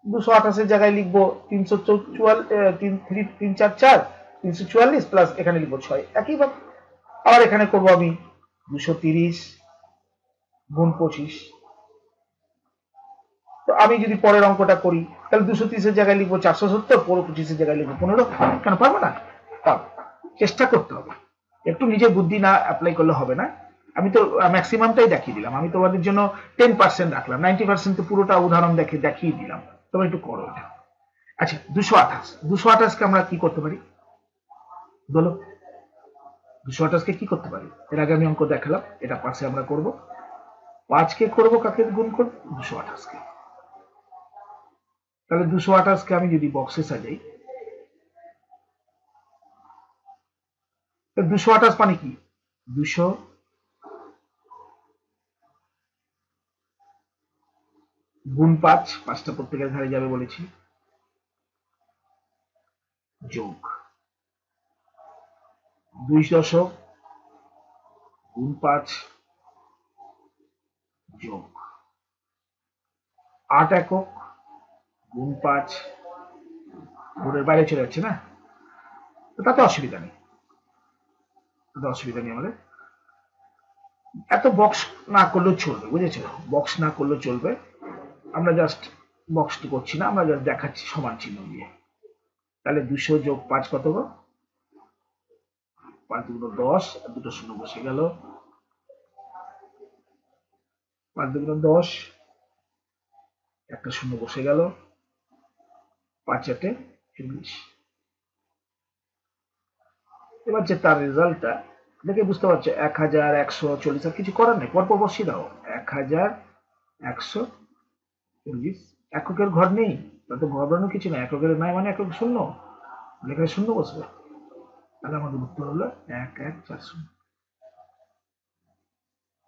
228-এর জায়গায় লিখবো 344 প্লাস এখানে লিখবো 6, একইভাবে আবার এখানে করব আমি 230 গুণ 25। তো আমি যদি পরের অঙ্কটা করি তাহলে 230-এর জায়গায় লিখবো 470, 25-এর জায়গায় লিখবো 15। কেন পারবো না? পারবো, চেষ্টা করতে হবে। একটু নিজের বুদ্ধি না অ্যাপ্লাই করলে হবে না। আমি তো ম্যাক্সিমামটাই দেখিয়ে দিলাম, আমি তোমাদের জন্য 10% রাখলাম, 90% তো পুরোটা উদাহরণ দেখিয়ে দিলাম। তোমরা একটু করো এটা। আচ্ছা 228 কে আমরা কি করতে পারি বলো? 228 কে কি করতে পারি? এর আগে আমি অঙ্ক দেখালাম, এটা পাশে আমরা করব। 5 কে করবো কাকে গুণ করবো? 228 কে। তাহলে 228 কে আমি যদি বক্সে সাজাই, 228 মানে কি? 200 গুণ 5, 5টা প্রত্যেকের ঘাড়ে যাবে বলেছি, যোগ 2 গুণ 5 যোগ 8 একক গুণ 5, গুণের বাইরে চলে যাচ্ছে না, তাতে অসুবিধা নেই, আমাদের এত বক্স না করলেও চলবে, বুঝেছো? বক্স না করলেও চলবে, আমরা জাস্ট বক্স করছি না, আমরা জাস্ট দেখাচ্ছি সমান চিহ্ন দিয়ে। তাহলে 200 যোগ 5 কত গো? 5 দুগুণ 10, আর দুটো শূন্য বসে গেল, 5 দুগুণ 10, একটা শূন্য বসে গেল, 5 8 40। এবার যে তার রেজাল্টটা দেখে বুঝতে পারছো, 1140, আর কিছু করার নেই, পরপর বসিয়ে দাও। 1140, এককের ঘর নেই, তাতে ঘবরানোর কিছু নেই, এককের নাই মানে একক শূন্য, এখানে শূন্য বসবে। তাহলে আমাদের উত্তর হলো 1140।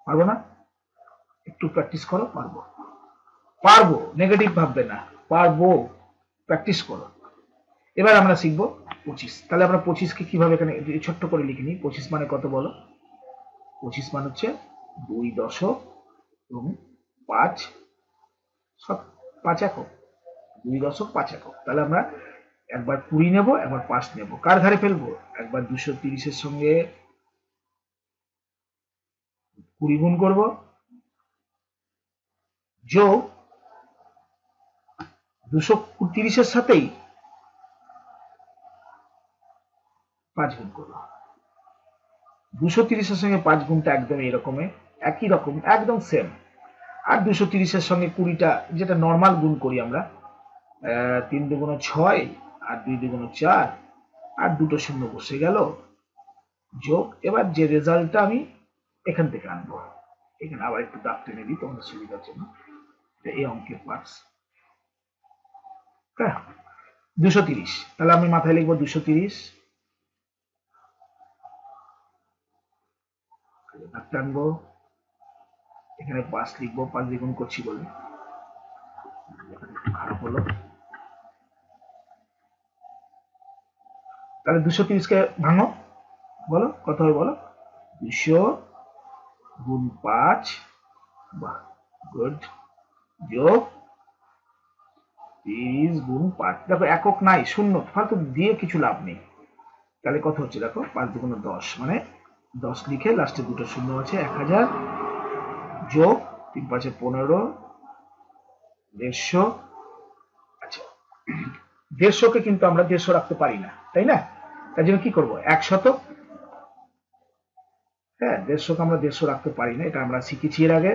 পারবো না? একটু প্র্যাকটিস করো, পারবো, নেগেটিভ ভাববে না, পারবো, প্র্যাকটিস করো। এবার আমরা শিখবো 25। তাহলে আমরা 25 কে কিভাবে এখানে ছোট্ট করে লিখে নিই। 25 মানে কত বলো? 25 মানে হচ্ছে 2 দশক এবং 5 একক, 2 দশক 5 একক। তাহলে আমরা একবার 20 নেব, একবার 5 নেব, কার ধারে ফেলবো? একবার 230-এর সঙ্গে 20 গুণ করবো, যোগ 230-এর সাথেই 5 গুণ করবো। 230-এর সঙ্গে 5 গুণটা একদম এরকমই, একই রকম, একদম সেম। আর 230-এর সঙ্গে 20টা যেটা নর্মাল গুণ করি আমরা, 3 দুগুণ 6, আর 2 দুগুণ 4, আর দুটো শূন্য বসে গেল, যোগ। এবার যে রেজাল্টটা আমি এখান থেকে আনবো, এখানে আবার একটু দাগ টেনে দিই তোমাদের সুবিধার জন্য, এই অঙ্কের পার্টস। হ্যাঁ, 230, তাহলে আমি মাথায় লিখবো 230, দাগ টানবো, এখানে 5 লিখবো, 5 দ্বিগুণ করছি বলে খারাপ হলো। তাহলে 230 কে ভাঙো, বলো কত হবে বলো? 200 গুণ 5, বাহ গুড, যোগ 30 গুণ 5। দেখো একক নাই, শূন্য, ফালতু দিয়ে কিছু লাভ নেই। তাহলে কত হচ্ছে দেখো, 5 দুগুণ 10, মানে 10 লিখে লাস্টে দুটো শূন্য আছে, 1000 যোগ 3 5 15, 150, আচ্ছা 150কে কিন্তু আমরা 150 রাখতে পারি না, তাই না? তার জন্য কি করব, 100, হ্যাঁ 150কে আমরা 150 রাখতে পারি না, এটা আমরা শিখেছি এর আগে।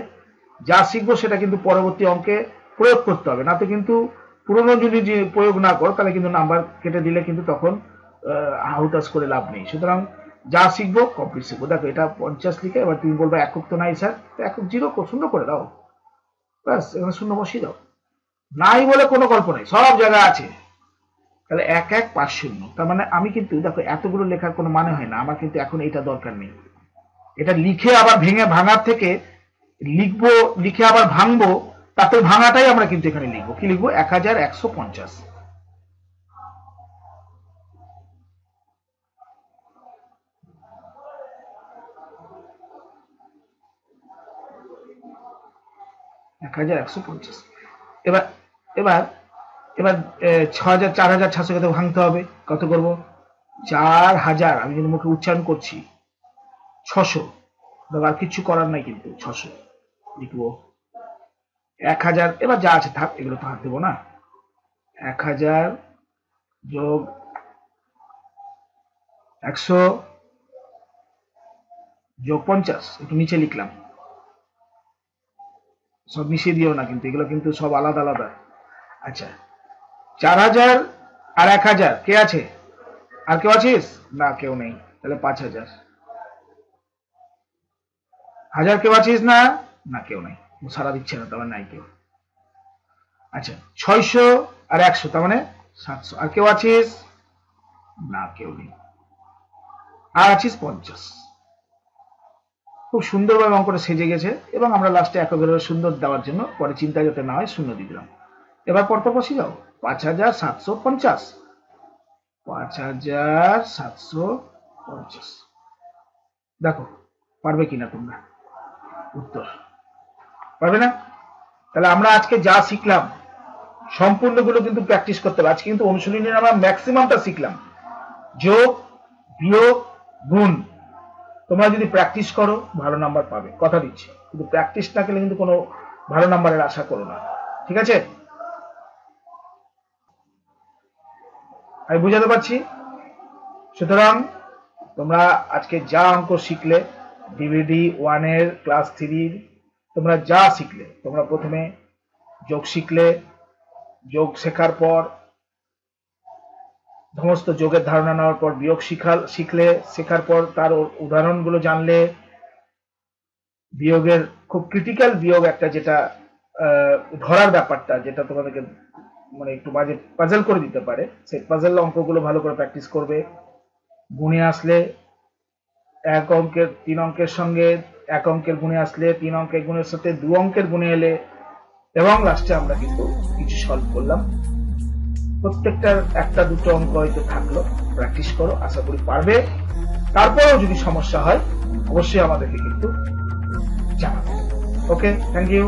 যা শিখবো সেটা কিন্তু পরবর্তী অঙ্কে প্রয়োগ করতে হবে, না তো কিন্তু পুরনো যদি প্রয়োগ না করো তাহলে কিন্তু নাম্বার কেটে দিলে কিন্তু তখন হাউতাস করে লাভ নেই। সুতরাং যা শিখবো কমপ্লিট শিখবো। দেখো এটা 50 লিখে, এবার তুমি বলবে একক তো নাই স্যার, একক 0 শূন্য করে দাও, ব্যাস এখানে শূন্য বসিয়ে দাও। নাই বলে কোনো গল্প নেই, সব জায়গায় আছে। তাহলে 1150, তার মানে আমি কিন্তু দেখো এতগুলো লেখার কোনো মানে হয় না, আমার কিন্তু এখন এটা দরকার নেই। এটা লিখে আবার ভেঙে ভাঙার থেকে লিখবো, লিখে আবার ভাঙবো, তাতে ভাঙাটাই আমরা কিন্তু এখানে লিখবো। কি লিখবো, 1150। এবার এবার এবার 6000 4600 ভাঙতে হবে। কত করব, 4000, আমি কিন্তু মুখে উচ্চারণ করছি, 600, আর কিছু করার নাই কিন্তু 600 লিখবো। 1000, এবার যা আছে থাক, এগুলো তো হাত দেবো না। 1000 যোগ 100 যোগ 50, একটু নিচে লিখলাম, সব মিশিয়ে দিও না কিন্তু, এগুলো কিন্তু সব আলাদা আলাদা। আচ্ছা 4000 আর 1000, কে আছে? আর কেউ আছিস? না কেউ নেই, তাহলে 5000। 1000 কেউ আছিস? না না কেউ নেই, সারা দিচ্ছে না, তার মানে নাই কেউ। আচ্ছা 600 আর 100, তার মানে 700। আর কেউ আছিস? না কেউ নেই। আর আছিস 50। খুব সুন্দরভাবে অঙ্কটা সেজে গেছে, এবং আমরা লাস্টে এককভাবে সুন্দর দেওয়ার জন্য পরে চিন্তা যাতে না হয় শূন্য দিয়ে দিলাম। এবার পরপর বসিয়ে দাও, 5750, 5750। দেখো পারবে কিনা তোমরা, উত্তর পারবে না? তাহলে আমরা আজকে যা শিখলাম সম্পূর্ণগুলো কিন্তু প্র্যাকটিস করতে হবে। আজকে কিন্তু অনুশীলনের আমরা ম্যাক্সিমামটা শিখলাম, যোগ বিয়োগ গুণ। তোমরা যদি প্র্যাকটিস করো ভালো নাম্বার পাবে, কথা দিচ্ছি। কিন্তু প্র্যাকটিস না করলে কিন্তু কোনো ভালো নাম্বারের আশা করো না, ঠিক আছে? আমি বুঝাতে পারছি? সুতরাং তোমরা আজকে যা অঙ্ক শিখলে, ডিভিডি 1 এর ক্লাস 3 তোমরা যা শিখলে, তোমরা প্রথমে যোগ শিখলে, যোগ শেখার পর সমস্ত যোগের ধারণা নেওয়ার পর বিয়োগ শিখলে, শেখার পর তার উদাহরণগুলো জানলে, বিয়োগের খুব ক্রিটিক্যাল বিয়োগ একটা যেটা ধরার ব্যাপারটা, যেটা তোমাদেরকে মানে একটু বাজে পাজল করে দিতে পারে, সেই পাজল অঙ্কগুলো ভালো করে প্র্যাকটিস করবে। গুণে আসলে 1 অঙ্কের 3 অঙ্কের সঙ্গে 1 অঙ্কের গুণে আসলে 3 অঙ্কের গুণের সাথে 2 অঙ্কের গুণে এলে, এবং লাস্টে আমরা কিন্তু কিছু সলভ করলাম। প্রত্যেকটার একটা দুটো অঙ্ক হয়তো থাকলো, প্র্যাকটিস করো, আশা করি পারবে। তারপরেও যদি সমস্যা হয় অবশ্যই আমাদেরকে কিন্তু জানাবে। ওকে, থ্যাংক ইউ।